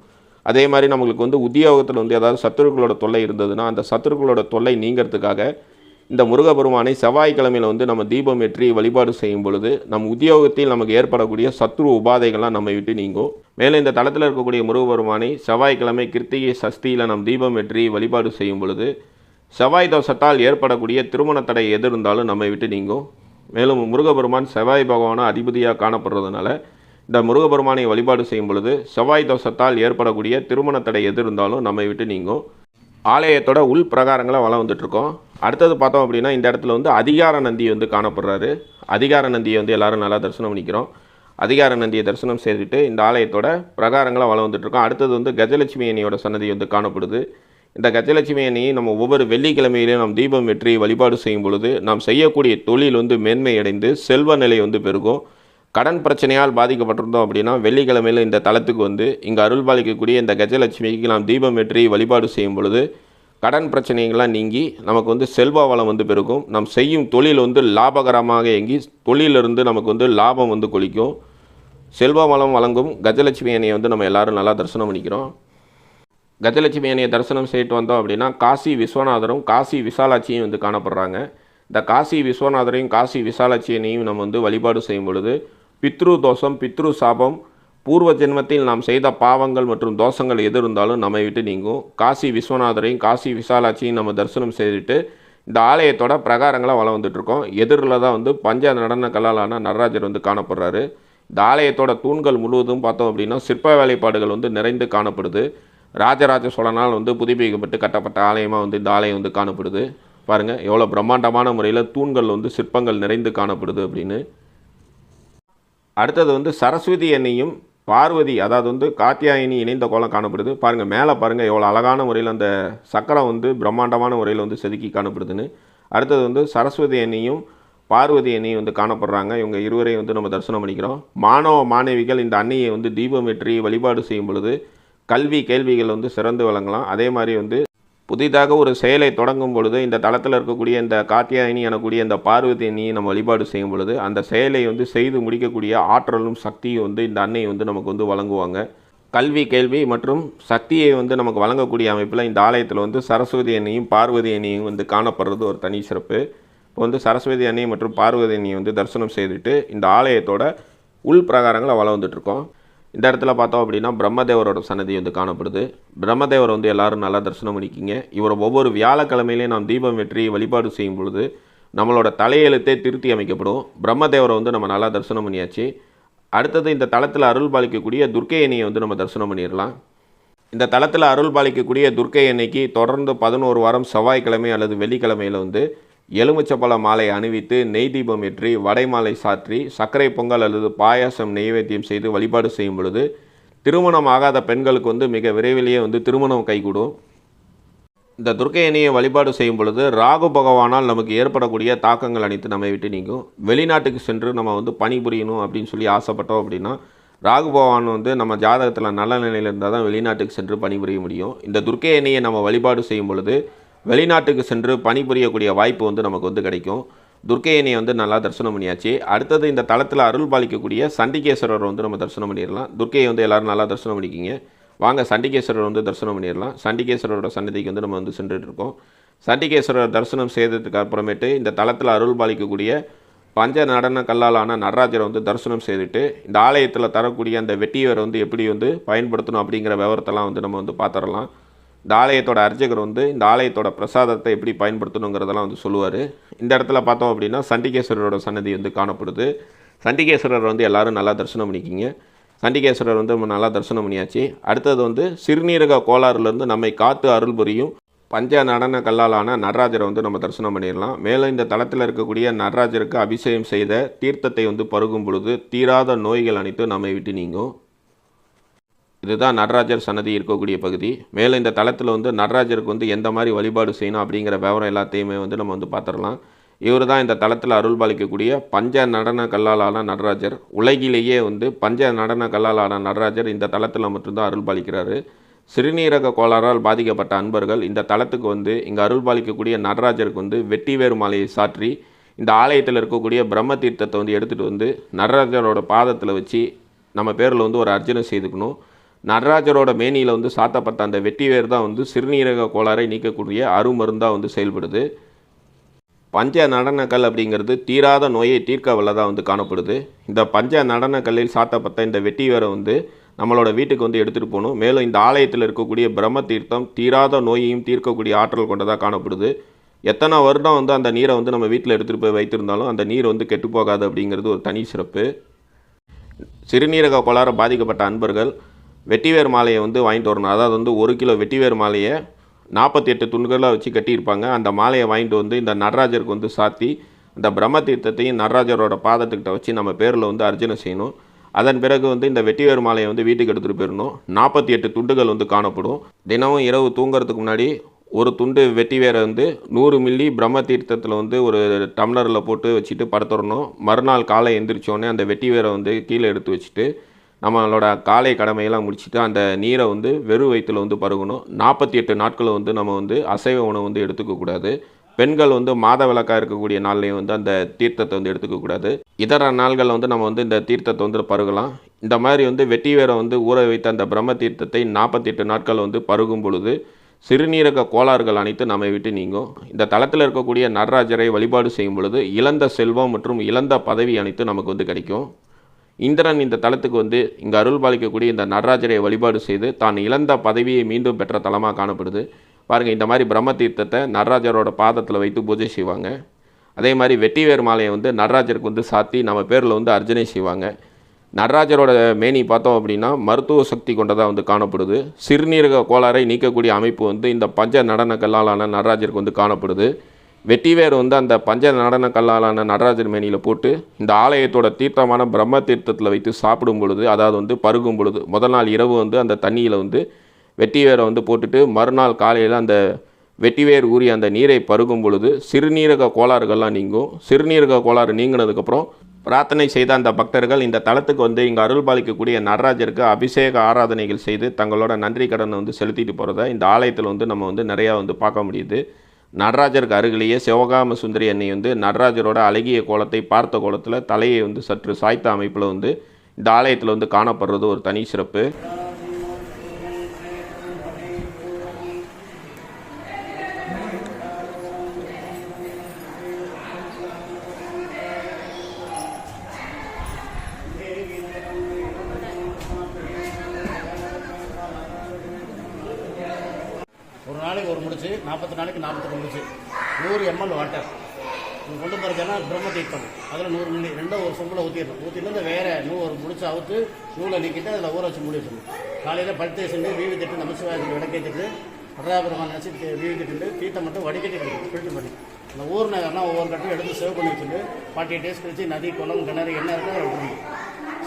அதே மாதிரி நம்மளுக்கு வந்து உத்தியோகத்தில் வந்து ஏதாவது சத்துருக்களோட தொல்லை இருந்ததுன்னா அந்த சத்துருக்களோட தொல்லை நீங்கிறதுக்காக இந்த முருகபெருமானை செவ்வாய்க்கிழமையில் வந்து நம்ம தீபம் ஏற்றி வழிபாடு செய்யும் பொழுது நம் உத்தியோகத்தில் நமக்கு ஏற்படக்கூடிய சத்ரு உபாதைகள்லாம் நம்மை விட்டு நீங்கும். மேலும் இந்த தளத்தில் இருக்கக்கூடிய முருகபெருமானை செவ்வாய்க்கிழமை கிருத்திகை சஷ்டியில் நம் தீபம் ஏற்றி வழிபாடு செய்யும் பொழுது செவ்வாய் தோஷத்தால் ஏற்படக்கூடிய திருமண தடை எது இருந்தாலும் நம்மை விட்டு நீங்கும். மேலும் முருகபெருமான் செவ்வாய் பகவான அதிபதியாக காணப்படுறதுனால இந்த முருகபெருமானை வழிபாடு செய்யும் பொழுது செவ்வாய் தோஷத்தால் ஏற்படக்கூடிய திருமண தடை எது இருந்தாலும் நம்மை விட்டு நீங்கும். ஆலயத்தோட உள் பிரகாரங்களை வளம் வந்துட்டுருக்கோம். அடுத்தது பார்த்தோம் அப்படின்னா இந்த இடத்துல வந்து அதிகார நந்தி வந்து காணப்படுறாரு. அதிகார நந்தியை வந்து எல்லாரும் நல்லா தரிசனம் பண்ணிக்கிறோம். அதிகார நந்தியை தரிசனம் செய்துட்டு இந்த ஆலயத்தோட பிரகாரங்களாக வளம் வந்துட்டுருக்கோம். அடுத்தது வந்து கஜலட்சுமி அன்னையோட சன்னதி வந்து காணப்படுது. இந்த கஜலட்சுமி அன்னையை நம்ம ஒவ்வொரு வெள்ளிக்கிழமையிலையும் நாம் தீபம் வெற்றி வழிபாடு செய்யும் பொழுது நாம் செய்யக்கூடிய தொழில் வந்து மேன்மையடைந்து செல்வ நிலை வந்து பெருகும். கடன் பிரச்சனையால் பாதிக்கப்பட்டிருந்தோம் அப்படின்னா வெள்ளிக்கிழமையில் இந்த தலத்துக்கு வந்து இங்கே அருள்பாலிக்கக்கூடிய இந்த கஜலட்சுமிக்கு நாம் தீபம் வெற்றி வழிபாடு செய்யும் பொழுது கடன் பிரச்சனைகள்லாம் நீங்கி நமக்கு வந்து செல்வ வளம் வந்து பெருகும். நாம் செய்யும் தொழில் வந்து லாபகரமாக இயங்கி தொழிலிருந்து நமக்கு வந்து லாபம் வந்து கொளிக்கும். செல்வ வளம் வழங்கும் கஜலட்சுமி அன்னையை வந்து நம்ம எல்லாரும் நல்லா தரிசனம் பண்ணிக்கிறோம். கஜலட்சுமி அன்னையை தரிசனம் செய்துட்டு வந்தோம் அப்படின்னா காசி விஸ்வநாதரும் காசி விசாலாட்சியும் வந்து காணப்படுறாங்க. இந்த காசி விஸ்வநாதரையும் காசி விசாலாட்சியனையும் நம்ம வந்து வழிபாடு செய்யும் பொழுது பித்ரு தோஷம், பித்ரு சாபம், பூர்வ ஜென்மத்தில் நாம் செய்த பாவங்கள் மற்றும் தோஷங்கள் எது இருந்தாலும் நம்மை விட்டு நீங்கும். காசி விஸ்வநாதரையும் காசி விசாலாட்சியும் நம்ம தரிசனம் செய்துட்டு இந்த ஆலயத்தோட பிரகாரங்களை வளம் வந்துட்டுருக்கோம். எதிரில் தான் வந்து பஞ்ச நடன கல்லாலான நடராஜர் வந்து காணப்படுறாரு. இந்த ஆலயத்தோட தூண்கள் முழுவதும் பார்த்தோம் அப்படின்னா சிற்ப வேலைப்பாடுகள் வந்து நிறைந்து காணப்படுது. ராஜராஜ சோழனால் வந்து புதுப்பிக்கப்பட்டு கட்டப்பட்ட ஆலயமாக வந்து இந்த ஆலயம் வந்து காணப்படுது. பாருங்கள் எவ்வளோ பிரம்மாண்டமான முறையில் தூண்கள் வந்து சிற்பங்கள் நிறைந்து காணப்படுது அப்படின்னு. அடுத்தது வந்து சரஸ்வதி அன்னையும் பார்வதி, அதாவது வந்து காத்தியாயினி இணைந்த கோலம் காணப்படுது. பாருங்கள் மேலே பாருங்கள் எவ்வளோ அழகான முறையில் அந்த சக்கரம் வந்து பிரம்மாண்டமான முறையில் வந்து செதுக்கி காணப்படுதுன்னு. அடுத்தது வந்து சரஸ்வதி அன்னையும் பார்வதி அன்னையும் வந்து காணப்படுறாங்க. இவங்க இருவரையும் வந்து நம்ம தரிசனம் பண்ணிக்கிறோம். மாணவ மாணவிகள் இந்த அன்னையை வந்து தீபம் ஏற்றி வழிபாடு செய்யும் பொழுது கல்வி கேள்விகள் வந்து சிறந்து விளங்கலாம். அதே மாதிரி வந்து புதிதாக ஒரு செயலை தொடங்கும் பொழுது இந்த தளத்தில் இருக்கக்கூடிய இந்த காத்தியாயினி எனக்கூடிய இந்த பார்வதி அன்னையை நம்ம வழிபாடு செய்யும் பொழுது அந்த செயலை வந்து செய்து முடிக்கக்கூடிய ஆற்றலும் சக்தியும் வந்து இந்த அன்னையை வந்து நமக்கு வந்து வழங்குவாங்க. கல்வி கேள்வி மற்றும் சக்தியை வந்து நமக்கு வழங்கக்கூடிய அமைப்பில் இந்த ஆலயத்தில் வந்து சரஸ்வதி அன்னையும் பார்வதி அன்னையும் வந்து காணப்படுறது ஒரு தனி சிறப்பு. இப்போ வந்து சரஸ்வதி அன்னை மற்றும் பார்வதி அன்னையை வந்து தரிசனம் செய்துட்டு இந்த ஆலயத்தோட உள் பிரகாரங்களை வளம் வந்துட்டுருக்கோம். இந்த இடத்துல பார்த்தோம் அப்படின்னா பிரம்மதேவரோட சன்னதி வந்து காணப்படுது. பிரம்மதேவர் வந்து எல்லாரும் நல்லா தரிசனம் பண்ணிக்கிங்க. இவரை ஒவ்வொரு வியாழக்கிழமையிலையும் நாம் தீபம் வெற்றி வழிபாடு செய்யும் பொழுது நம்மளோட தலையெழுத்தே திருத்தி அமைக்கப்படும். பிரம்மதேவரை வந்து நம்ம நல்லா தரிசனம் பண்ணியாச்சு. அடுத்தது இந்த தளத்தில் அருள் பாலிக்கக்கூடிய துர்க்கை அன்னையை வந்து நம்ம தரிசனம் பண்ணிடலாம். இந்த தளத்தில் அருள் பாலிக்கக்கூடிய துர்க்கை அன்னைக்கு தொடர்ந்து 11 வாரம் செவ்வாய்க்கிழமை அல்லது வெள்ளிக்கிழமையில் வந்து எலுமிச்சப்பழ மாலை அணிவித்து நெய் தீபம் ஏற்றி வடை மாலை சாற்றி சர்க்கரை பொங்கல் அல்லது பாயாசம் நெய்வேத்தியம் செய்து வழிபாடு செய்யும் பொழுது திருமணம் ஆகாத பெண்களுக்கு வந்து மிக விரைவிலேயே வந்து திருமணம் கைகூடும். இந்த துர்க்கை அன்னையை வழிபாடு செய்யும் பொழுது ராகு பகவானால் நமக்கு ஏற்படக்கூடிய தாக்கங்கள் அனைத்து நம்மை விட்டு நீங்கும். வெளிநாட்டுக்கு சென்று நம்ம வந்து பணிபுரியணும் அப்படின்னு சொல்லி ஆசைப்பட்டோம் அப்படின்னா ராகு பகவான் வந்து நம்ம ஜாதகத்தில் நல்ல நிலையில் இருந்தால் தான் வெளிநாட்டுக்கு சென்று பணிபுரிய முடியும். இந்த துர்க்கை அன்னையை நம்ம வழிபாடு செய்யும் பொழுது வெளிநாட்டுக்கு சென்று பணிபுரியக்கூடிய வாய்ப்பு வந்து நமக்கு வந்து கிடைக்கும். துர்க்கை அன்னையை வந்து நல்லா தரிசனம் பண்ணியாச்சு. அடுத்தது இந்த தளத்தில் அருள் பாலிக்கக்கூடிய சண்டிகேஸ்வரர் வந்து நம்ம தரிசனம் பண்ணிடலாம். துர்க்கையை வந்து எல்லோரும் நல்லா தரிசனம் பண்ணிக்கிங்க. வாங்க சண்டிகேஸ்வரர் வந்து தரிசனம் பண்ணிடலாம். சண்டிகேஸ்வரரோட சன்னதிக்கு வந்து நம்ம வந்து சென்றுட்டுருக்கோம். சண்டிகேஸ்வரர் தரிசனம் செய்ததுக்கு அப்புறமேட்டு இந்த தளத்தில் அருள் பாலிக்கக்கூடிய பஞ்ச நடன கல்லாலான நடராஜரை வந்து தரிசனம் செய்துட்டு இந்த ஆலயத்தில் தரக்கூடிய அந்த வெட்டியவரை வந்து எப்படி வந்து பயன்படுத்தணும் அப்படிங்கிற விவரத்தெல்லாம் வந்து நம்ம வந்து பார்த்துடலாம். இந்த ஆலயத்தோட அர்ச்சகர் வந்து இந்த ஆலயத்தோட பிரசாதத்தை எப்படி பயன்படுத்தணுங்கிறதெல்லாம் வந்து சொல்லுவார். இந்த இடத்துல பார்த்தோம் அப்படின்னா சண்டிகேஸ்வரரோட சன்னதி வந்து காணப்படுது. சண்டிகேஸ்வரர் வந்து எல்லோரும் நல்லா தரிசனம் பண்ணிக்கிங்க. சண்டிகேஸ்வரர் வந்து நம்ம நல்லா தரிசனம் பண்ணியாச்சு. அடுத்தது வந்து சிறுநீரக கோளாறுலேருந்து நம்மை காத்து அருள் புரியும் பஞ்ச நடன கல்லாலான நடராஜரை வந்து நம்ம தரிசனம் பண்ணிடலாம். மேலும் இந்த தளத்தில் இருக்கக்கூடிய நடராஜருக்கு அபிஷேகம் செய்த தீர்த்தத்தை வந்து பருகும் பொழுது தீராத நோய்கள் அனைத்தும் நம்மை விட்டு நீங்கும். இதுதான் நடராஜர் சன்னதி இருக்கக்கூடிய பகுதி. மேலும் இந்த தளத்தில் வந்து நடராஜருக்கு வந்து எந்த மாதிரி வழிபாடு செய்யணும் அப்படிங்கிற விவரம் எல்லாத்தையுமே வந்து நம்ம வந்து பார்த்துடலாம். இவர் தான் இந்த தளத்தில் அருள் பாலிக்கக்கூடிய பஞ்ச நடன கல்லாலான நடராஜர். உலகிலேயே வந்து பஞ்ச நடன கல்லாலான நடராஜர் இந்த தளத்தில் மட்டும்தான் அருள் பாலிக்கிறாரு. சிறுநீரக கோளாறால் பாதிக்கப்பட்ட அன்பர்கள் இந்த தளத்துக்கு வந்து இங்கே அருள் பாலிக்கக்கூடிய நடராஜருக்கு வந்து வெட்டிவேறு மாலையை சாற்றி இந்த ஆலயத்தில் இருக்கக்கூடிய பிரம்ம தீர்த்தத்தை வந்து எடுத்துகிட்டு வந்து நடராஜரோட பாதத்தில் வச்சு நம்ம பேரில் வந்து ஒரு அர்ச்சனை செய்துக்கணும். நடராஜரோட மேனியில் வந்து சாத்தப்பட்ட அந்த வெட்டிவேர் தான் வந்து சிறுநீரக கோளாறை நீக்கக்கூடிய அருமருந்தாக வந்து செயல்படுது. பஞ்ச நடனக்கல் அப்படிங்கிறது தீராத நோயை தீர்க்க வல்லதாக வந்து காணப்படுது. இந்த பஞ்ச நடனக்கல்லில் சாத்தப்பட்ட இந்த வெட்டிவேரை வந்து நம்மளோட வீட்டுக்கு வந்து எடுத்துகிட்டு போகணும். மேலும் இந்த ஆலயத்தில் இருக்கக்கூடிய பிரம்ம தீர்த்தம் தீராத நோயையும் தீர்க்கக்கூடிய ஆற்றல் கொண்டதாக காணப்படுது. எத்தனை வருடம் வந்து அந்த நீரை வந்து நம்ம வீட்டில் எடுத்துகிட்டு போய் வைத்திருந்தாலும் அந்த நீர் வந்து கெட்டுப்போகாது அப்படிங்கிறது ஒரு தனி சிறப்பு. சிறுநீரக கோளாறு பாதிக்கப்பட்ட அன்பர்கள் வெட்டிவேர் மாலையை வந்து வாங்கிட்டு வரணும். அதாவது வந்து 1 கிலோ வெட்டிவேர் மாலையை 48 துண்டுகளாக வச்சு கட்டியிருப்பாங்க. அந்த மாலையை வாங்கிட்டு வந்து இந்த நடராஜருக்கு வந்து சாத்தி இந்த பிரம்ம தீர்த்தத்தையும் நடராஜரோட பாதத்துக்கிட்ட வச்சு நம்ம பேரில் வந்து அர்ச்சனை செய்யணும். அதன் பிறகு வந்து இந்த வெட்டிவேர் மாலையை வந்து வீட்டுக்கு எடுத்துகிட்டு போயிடணும். 48 துண்டுகள் வந்து காணப்படும். தினமும் இரவு தூங்குறதுக்கு முன்னாடி ஒரு துண்டு வெட்டிவேரை வந்து 100 மில்லி பிரம்ம தீர்த்தத்தில் வந்து ஒரு டம்ளரில் போட்டு வச்சுட்டு படுத்துடணும். மறுநாள் காலை எந்திரிச்சோடனே அந்த வெட்டிவேரை வந்து கீழே எடுத்து வச்சுட்டு நம்மளோட காலை கடமையெல்லாம் முடிச்சுட்டு அந்த நீரை வந்து வெறும் வயிற்றில் வந்து பருகணும். 48 நாட்களும் வந்து நம்ம வந்து அசைவ உணவு வந்து எடுத்துக்கக்கூடாது. பெண்கள் வந்து மாத விளக்காக இருக்கக்கூடிய நாள்லேயும் வந்து அந்த தீர்த்தத்தை வந்து எடுத்துக்கக்கூடாது. இதர நாள்களில் வந்து நம்ம வந்து இந்த தீர்த்தத்தை வந்து பருகலாம். இந்த மாதிரி வந்து வெட்டிவேரை வந்து ஊற வைத்த அந்த பிரம்ம தீர்த்தத்தை 48 நாட்கள் வந்து பருகும் பொழுது சிறுநீரக கோளாறுகள் அனைத்து நம்மை விட்டு நீங்கும். இந்த தலத்தில் இருக்கக்கூடிய நடராஜரை வழிபாடு செய்யும் பொழுது இழந்த செல்வம் மற்றும் இழந்த பதவி அனைத்து நமக்கு வந்து கிடைக்கும். இந்திரன் இந்த தலத்துக்கு வந்து இங்கே அருள் பாலிக்கக்கூடிய இந்த நடராஜரை வழிபாடு செய்து தான் இழந்த பதவியை மீண்டும் பெற்ற தலமாக காணப்படுது. பாருங்கள், இந்த மாதிரி பிரம்ம தீர்த்தத்தை நடராஜரோட பாதத்தில் வைத்து பூஜை செய்வாங்க. அதே மாதிரி வெட்டிவேர் மாலையை வந்து நடராஜருக்கு வந்து சாத்தி நம்ம பேரில் வந்து அர்ச்சனை செய்வாங்க. நடராஜரோட மேனி பார்த்தோம் அப்படின்னா மருத்துவ சக்தி கொண்டதாக வந்து காணப்படுது. சிறுநீரக கோளாறை நீக்கக்கூடிய அமைப்பு வந்து இந்த பஞ்ச நடன கல்லாலான நடராஜருக்கு வந்து காணப்படுது. வெட்டிவேர் வந்து அந்த பஞ்ச நடன கல்லாலான நடராஜர் மேனியில் போட்டு இந்த ஆலயத்தோட தீர்த்தமான பிரம்ம தீர்த்தத்தில் வைத்து சாப்பிடும் பொழுது, அதாவது வந்து பருகும் பொழுது, முதல் நாள் இரவு வந்து அந்த தண்ணியில் வந்து வெட்டிவேரை வந்து போட்டுட்டு மறுநாள் காலையில் அந்த வெட்டிவேர் ஊறி அந்த நீரை பருகும் பொழுது சிறுநீரக கோளாறுகள்லாம் நீங்கும். சிறுநீரக கோளாறு நீங்கினதுக்கப்புறம் பிரார்த்தனை செய்த அந்த பக்தர்கள் இந்த தலத்துக்கு வந்து இங்கே அருள் பாலிக்கக்கூடிய நடராஜருக்கு அபிஷேக ஆராதனைகள் செய்து தங்களோட நன்றி கடனை வந்து செலுத்திட்டு போகிறத இந்த ஆலயத்தில் வந்து நம்ம வந்து நிறையா வந்து பார்க்க முடியுது. நடராஜருக்கு அருகிலேயே சிவகாம சுந்தரி அன்னை வந்து நடராஜரோட அழகிய கோலத்தை பார்த்த கோலத்தில் தலையை வந்து சற்று சாய்த்த அமைப்பில் வந்து இந்த ஆலயத்தில் வந்து காணப்படுறது ஒரு தனி சிறப்பு. ஒரு நாளைக்கு ஒரு முடிச்சு 40 நாளைக்கு 48 முடிச்சு 100 ml வாட்டர் கொண்டு போகிறதுனா பிரம்ம தீர்த்தம் அதில் 100 மில்லி ரெண்டும் ஒரு சொம்பில் ஊற்றிட்டு வேறு ஒரு முடிச்சு அவுத்து நூலை நீக்கிட்டு அதில் ஊற வச்சு மூடி வச்சிடணும். காலையில் படுத்து செஞ்சு வீவி திட்டு நமச்சிவாயத்துக்கு விளக்கேற்றிட்டு பரதாபுரமாக நினச்சி வீவி திட்டு தீர்த்தம் மட்டும் வடிகட்டி ஃபில்டர் பண்ணி அந்த ஊர்னா ஒவ்வொரு கட்டும் எடுத்து சேவ் பண்ணி வச்சுட்டு 48 days கழிச்சு நதி குளம் கிணறு என்ன இருக்கோ அதை விடணும்.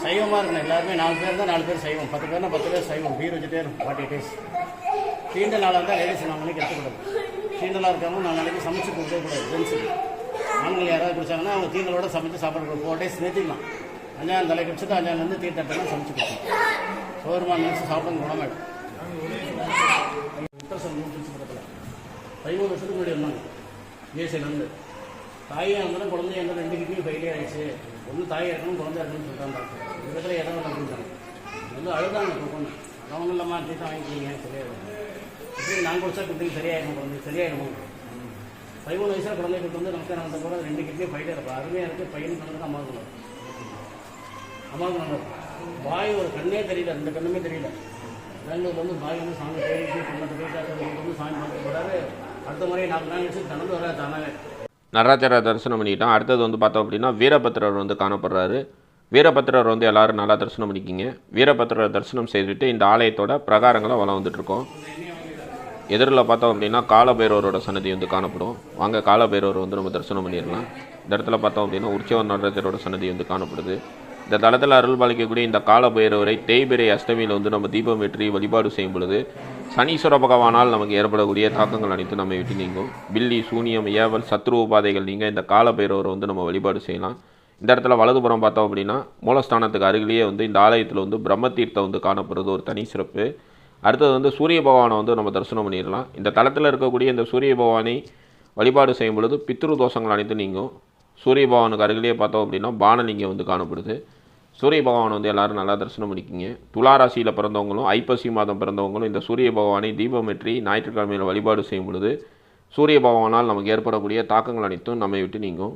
சைவமாக இருக்கணும். எல்லாருமே 4 பேர் தான் 4 பேர் சைவம், 10 பேர்னா 10 பேர் சைவம். பீர் வச்சுட்டே இருக்கும் 48 days. தீண்ட நாளாக இருந்தால் லேடிஸ் 4 மணிக்கு எடுத்துக்கூடாது. தீண்டலாக இருக்காம 4 நாளைக்கு சமைச்சு கொடுக்கக்கூடாது. ஜென்ஸுக்கு ஆண்கள் யாராவது குடிச்சாங்கன்னா அவங்க தீண்டலோட சமைச்சு சாப்பாடு 4 days நிறுத்திக்கலாம். 5ஆம் தலை குடிச்சது 5ஆம் தீர்த்தட்டெல்லாம் சமைச்சு கொடுக்கலாம். சோறுமா நினச்சி சாப்பிட குணமாயிடும். உத்தரசல் 3 பக்கத்தில் 13 வருஷத்துக்கு முன்னாடி இருந்தாங்க ஏசிலேருந்து. தாயே இருந்தாலும் குழந்தைய இருந்தாலும் 2 கிட்னியும் ஃபெயிலியர் ஆகிடுச்சு. ஒன்று தாயை இருக்கணும் குழந்தை இருக்கணும்னு சொல்லிட்டாங்க டாக்டர். இந்த இடத்துல இடம் அப்படின்ட்டாங்க. வந்து அழுதாங்க பொண்ணு. அவங்க இல்லைம்மா தீர்த்தம் வாங்கிக்கிங்க சரியாது. இப்படி நான் குடிச்சா குட்டிக்கு சரியாயிடும், குழந்தை சரியாயிடும். 13 வயசில் குழந்தை கிட்ட வந்து நமக்கு நடந்த கூட 2 கிட்னியும் ஃபெயிலியர் இருக்கும். அருமையாக இருக்குது. பையன் பண்ணதுக்கு அம்மாவுக்கு நல்லது. அம்மாவுக்கு நல்லது. வாய் ஒரு கண்ணே தெரியல, 2 கண்ணுமே தெரியல. பெங்களூர் வந்து பாய் வந்து சாமி தேடி கொண்டு வந்து சாமி பார்த்து போகிறாரு. அடுத்த முறையை 4 நாள் கழிச்சு தனந்து வர தானாவே நடராஜரை தரிசனம் பண்ணிக்கிட்டோம். அடுத்தது வந்து பார்த்தோம் அப்படின்னா வீரபத்திரர் வந்து காணப்படுறாரு. வீரபத்திரர் வந்து எல்லோரும் நல்லா தரிசனம் பண்ணிக்கிங்க. வீரபத்திரர் தரிசனம் செய்துட்டு இந்த ஆலயத்தோட பிரகாரங்களை வளம் வந்துட்டுருக்கோம். எதிரில் பார்த்தோம் அப்படின்னா காலபைரவரோட சன்னதி வந்து காணப்படும். வாங்க காலபைரவர் வந்து நம்ம தரிசனம் பண்ணிடலாம். இந்த இடத்துல பார்த்தோம் அப்படின்னா உற்சவ நடராஜரோட சன்னதி வந்து காணப்படுது. இந்த தளத்தில் அருள் பாலிக்கக்கூடிய இந்த காலபைரவரை தேய்பிரை அஷ்டமியில் வந்து நம்ம தீபம் ஏற்றி வழிபாடு செய்யும் பொழுது சனீஸ்வர பகவானால் நமக்கு ஏற்படக்கூடிய தாக்கங்கள் அனைத்து நம்ம விட்டு நீங்கும். பில்லி, சூனியம், ஏவல், சத்ரு உபாதைகள் நீங்கள் இந்த காலபைரவரை வந்து நம்ம வழிபாடு செய்யலாம். இந்த இடத்துல வலதுபுறம் பார்த்தோம் அப்படின்னா மூலஸ்தானத்துக்கு அருகிலேயே வந்து இந்த ஆலயத்தில் வந்து பிரம்ம தீர்த்தம் வந்து காணப்படுறது ஒரு தனி சிறப்பு. அடுத்தது வந்து சூரிய பகவானை வந்து நம்ம தரிசனம் பண்ணிடலாம். இந்த தளத்தில் இருக்கக்கூடிய இந்த சூரிய பகவானை வழிபாடு செய்யும் பொழுது பித்ரு தோஷங்கள் அனைத்து நீங்கும். சூரிய பகவானுக்கு அருகிலேயே பார்த்தோம் அப்படின்னா பானலிங்கம் வந்து காணப்படுது. சூரிய பகவான் வந்து எல்லோரும் நல்லா தரிசனம் பண்ணிக்கிங்க. துளாராசியில் பிறந்தவங்களும் ஐப்பசி மாதம் பிறந்தவங்களும் இந்த சூரிய பகவானை தீபமேற்றி ஞாயிற்றுக்கிழமையில் வழிபாடு செய்யும் பொழுது சூரிய பகவானால் நமக்கு ஏற்படக்கூடிய தாக்கங்கள் அனைத்தும் நம்மை விட்டு நீங்கும்.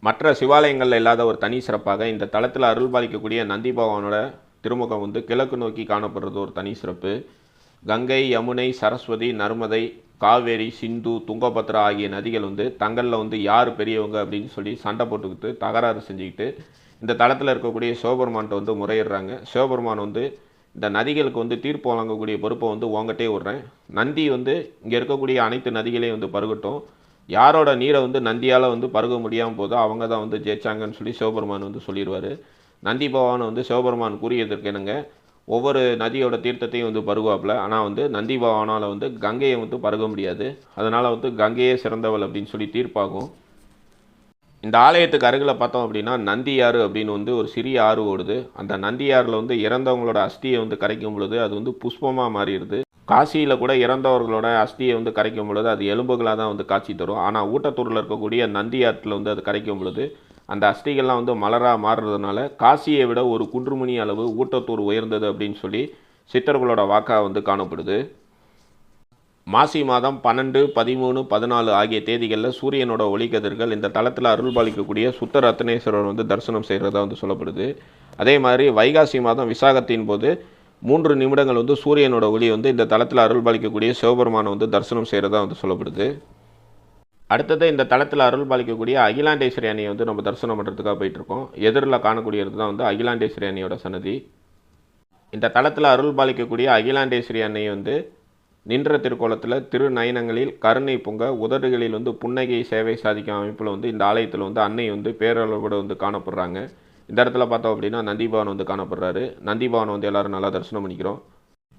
மற்ற சிவாலயங்களில் இல்லாத ஒரு தனி சிறப்பாக இந்த தலத்தில் அருள் பாலிக்கக்கூடிய நந்தி பகவானோட திருமுகம் வந்து கிழக்கு நோக்கி காணப்படுறது ஒரு தனி சிறப்பு. கங்கை, யமுனை, சரஸ்வதி, நர்மதை, காவேரி, சிந்து, துங்கபத்ரா ஆகிய நதிகள் வந்து தங்களில் வந்து யார் பெரியவங்க அப்படின்னு சொல்லி சண்டை போட்டுக்கிட்டு தகராறு செஞ்சுக்கிட்டு இந்த தளத்தில் இருக்கக்கூடிய சிவபெருமான்கிட்ட வந்து முறையிடுறாங்க. சிவபெருமான் வந்து இந்த நதிகளுக்கு வந்து தீர்ப்பு வழங்கக்கூடிய பொறுப்பை வந்து உங்ககிட்டே விடுறேன். நந்தி வந்து இங்கே இருக்கக்கூடிய அனைத்து நதிகளையும் வந்து பருகட்டும். யாரோட நீரை வந்து நந்தியால் வந்து பருக முடியாமல் போதோ அவங்க தான் வந்து ஜெயிச்சாங்கன்னு சொல்லி சிவபெருமான் வந்து சொல்லிடுவார். நந்தி பகவான் வந்து சிவபெருமான் கூறியதற்கு என்னங்க, ஒவ்வொரு நதியோட தீர்த்தத்தையும் வந்து பருகுவாப்பில். ஆனால் வந்து நந்தி பகவானால் வந்து கங்கையை வந்து பருக முடியாது. அதனால் வந்து கங்கையே சிறந்தவள் அப்படின்னு சொல்லி தீர்ப்பாகும். இந்த ஆலயத்துக்கு அருகில் பார்த்தோம் அப்படின்னா நந்தியாறு அப்படின்னு வந்து ஒரு சிறிய ஆறு ஓடுது. அந்த நந்தியாறில் வந்து இறந்தவங்களோட அஸ்தியை வந்து கரைக்கும் பொழுது அது வந்து புஷ்பமாக மாறிடுது. காசியில் கூட இறந்தவர்களோட அஸ்தியை வந்து கரைக்கும் பொழுது அது எலும்புகளாக தான் வந்து காட்சி தரும். ஆனால் ஊட்டத்தூரில் இருக்கக்கூடிய நந்தி ஆற்றில் வந்து அது கரைக்கும் பொழுது அந்த அஸ்திகள்லாம் வந்து மலராக மாறுறதுனால காசியை விட ஒரு குன்றுமணி அளவு ஊட்டத்தூர் உயர்ந்தது அப்படின்னு சொல்லி சித்தர்களோட வாக்காக வந்து காணப்படுது. மாசி மாதம் 12, 13, 14 ஆகிய தேதிகளில் சூரியனோட ஒளிக்கதிர்கள் இந்த தலத்தில் அருள்பாலிக்கக்கூடிய சுத்த ரத்னேஸ்வரர் வந்து தரிசனம் செய்கிறதா வந்து சொல்லப்படுது. அதே மாதிரி வைகாசி மாதம் விசாகத்தின் போது 3 நிமிடங்கள் வந்து சூரியனோட ஒளி வந்து இந்த தலத்தில் அருள்பாலிக்கக்கூடிய சிவபெருமானை வந்து தரிசனம் செய்கிறதா வந்து சொல்லப்படுது. அடுத்தது இந்த தலத்தில் அருள்பாலிக்கக்கூடிய அகிலாண்டேஸ்வரி அன்னையை வந்து நம்ம தரிசனம் பண்ணுறதுக்காக போயிட்டுருக்கோம். எதிரில் காணக்கூடியது தான் வந்து அகிலாண்டேஸ்வரி அன்னையோட சன்னதி. இந்த தலத்தில் அருள்பாலிக்கக்கூடிய அகிலாண்டேஸ்வரி அன்னையை வந்து நின்ற திருக்கோலத்தில் திருநயனங்களில் கருணை பொங்க உதடுகளில் வந்து புன்னகை சேவை சாதிக்கும் அமைப்பில் வந்து இந்த ஆலயத்தில் வந்து அன்னை வந்து பேரளவோட வந்து காணப்படுறாங்க. இந்த இடத்துல பார்த்தோம் அப்படின்னா நந்திபவன் வந்து காணப்படுறாரு. நந்திபவன் வந்து எல்லாரும் நல்லா தரிசனம் பண்ணிக்கிறோம்.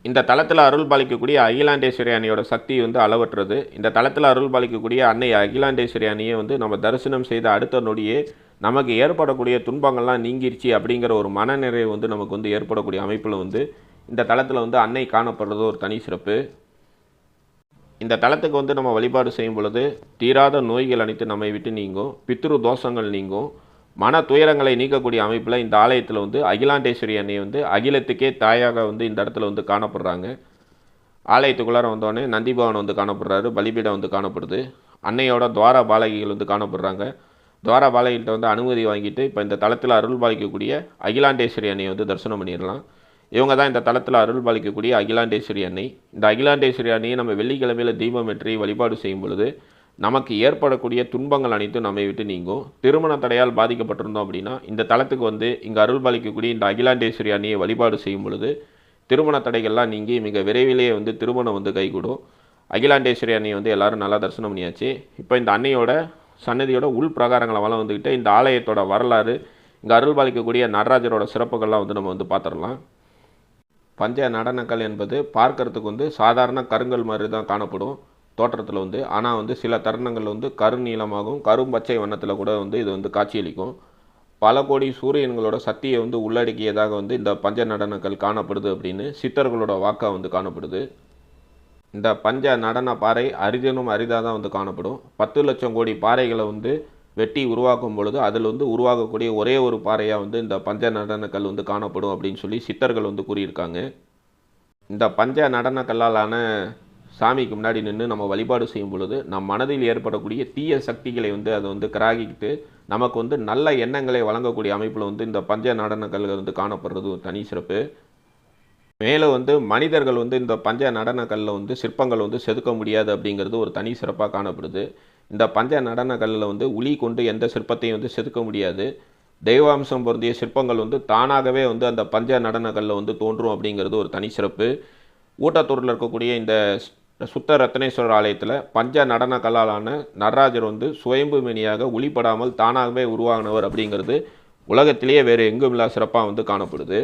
இந்த தலத்தில் அருள்பாலிக்கக்கூடிய அகிலாண்டேஸ்வரி அன்னையோட சக்தி வந்து அளவற்றது. இந்த தலத்தில் அருள்பாலிக்கக்கூடிய அன்னை அகிலாண்டேஸ்வரி அன்னையை வந்து நம்ம தரிசனம் செய்த அடுத்த நொடியே நமக்கு ஏற்படக்கூடிய துன்பங்கள்லாம் நீங்கிருச்சு அப்படிங்கிற ஒரு மனநிறைவு வந்து நமக்கு வந்து ஏற்படக்கூடிய அமைப்பில் வந்து இந்த தலத்தில் வந்து அன்னை காணப்படுறது ஒரு தனி சிறப்பு. இந்த தலத்துக்கு வந்து நம்ம வழிபாடு செய்யும் பொழுது தீராத நோய்கள் அனைத்து நம்மை விட்டு நீங்கும், பித்ரு தோஷங்கள் நீங்கும், மன துயரங்களை நீக்கக்கூடிய அமைப்பில் இந்த ஆலயத்தில் வந்து அகிலாண்டேஸ்வரி அன்னை வந்து அகிலத்துக்கே தாயாக வந்து இந்த இடத்துல வந்து காணப்படுறாங்க. ஆலயத்துக்குள்ளார வந்தோடனே நந்திபவன் வந்து காணப்படுறாரு, பலிபீடம் வந்து காணப்படுது. அன்னையோட துவார பாலகிகள் வந்து காணப்படுறாங்க. துவார பாலகிட்ட வந்து அனுமதி வாங்கிட்டு இப்போ இந்த தலத்தில் அருள் பாலிக்கக்கூடிய அகிலாண்டேஸ்வரி அன்னையை வந்து தரிசனம் பண்ணிடலாம். இவங்க தான் இந்த தலத்தில் அருள் பாலிக்கக்கூடிய அகிலாண்டேஸ்வரி அன்னை. இந்த அகிலாண்டேஸ்வரி அன்னையை நம்ம வெள்ளிக்கிழமையில் தீபம் ஏற்றி வழிபாடு செய்யும் பொழுது நமக்கு ஏற்படக்கூடிய துன்பங்கள் அனைத்தும் நம்மை விட்டு நீங்கும். திருமண தடையால் பாதிக்கப்பட்டிருந்தோம் அப்படின்னா இந்த தலத்துக்கு வந்து இங்கே அருள் பாலிக்கக்கூடிய இந்த அகிலாண்டேஸ்வரி அன்னையை வழிபாடு செய்யும் பொழுது திருமண தடைகள்லாம் நீங்கி மிக விரைவிலேயே வந்து திருமணம் வந்து கைகூடும். அகிலாண்டேஸ்வரி அன்னையை வந்து எல்லாரும் நல்லா தரிசனம் பண்ணியாச்சு. இப்போ இந்த அன்னையோட சன்னதியோட உள் பிரகாரங்களை வளம் வந்துக்கிட்டு இந்த ஆலயத்தோட வரலாறு, இங்கே அருள் பாலிக்கக்கூடிய நடராஜரோட சிறப்புகள்லாம் வந்து நம்ம வந்து பார்த்துடலாம். பஞ்ச நடனக்கல் என்பது பார்க்கறதுக்கு வந்து சாதாரண கருங்கல் மாதிரி தான் காணப்படும் தோற்றத்தில் வந்து. ஆனால் வந்து சில தருணங்கள் வந்து கருநீளமாகவும் கரும்பச்சை வண்ணத்தில் கூட வந்து இது வந்து காட்சியளிக்கும். பல கோடி சூரியன்களோட சக்தியை வந்து உள்ளடக்கியதாக வந்து இந்த பஞ்ச நடனக்கல் காணப்படுது அப்படின்னு சித்தர்களோட வாக்கா வந்து காணப்படுது. இந்த பஞ்ச நடன பாறை அரிதினும் அரிதாக தான் வந்து காணப்படும். 10 லட்சம் கோடி பாறைகளை வந்து வெட்டி உருவாக்கும் பொழுது அதில் வந்து உருவாகக்கூடிய ஒரே ஒரு பாறையாக வந்து இந்த பஞ்ச நடனக்கல் வந்து காணப்படும் அப்படின்னு சொல்லி சித்தர்கள் வந்து கூறியிருக்காங்க. இந்த பஞ்ச நடனக்கல்லாலான சாமிக்கு முன்னாடி நின்று நம்ம வழிபாடு செய்யும் பொழுது நம் மனதில் ஏற்படக்கூடிய தீய சக்திகளை வந்து அதை வந்து கிராகிக்கிட்டு நமக்கு வந்து நல்ல எண்ணங்களை வழங்கக்கூடிய அமைப்பில் வந்து இந்த பஞ்ச நடனக்கல்கள் வந்து காணப்படுறது ஒரு தனி சிறப்பு. மேலும் வந்து மனிதர்கள் வந்து இந்த பஞ்ச நடனக்கல்லில் வந்து சிற்பங்கள் வந்து செதுக்க முடியாது அப்படிங்கிறது ஒரு தனி சிறப்பாக காணப்படுது. இந்த பஞ்ச நடனக்கல்லில் வந்து உளி கொண்டு எந்த சிற்பத்தையும் வந்து செதுக்க முடியாது. தெய்வாம்சம் பொருந்திய சிற்பங்கள் வந்து தானாகவே வந்து அந்த பஞ்ச நடனக்கல்லில் வந்து தோன்றும் அப்படிங்கிறது ஒரு தனி சிறப்பு. ஊட்டத்தூரில் இருக்கக்கூடிய இந்த சுத்த ரத்னேஸ்வரர் ஆலயத்தில் பஞ்ச நடனக்கல்லாலான நடராஜர் வந்து சுயம்பு மேனியாக ஒளிப்படாமல் தானாகவே உருவாகினவர் அப்படிங்கிறது உலகத்திலேயே வேறு எங்கும் இல்லா சிறப்பாக வந்து காணப்படுது.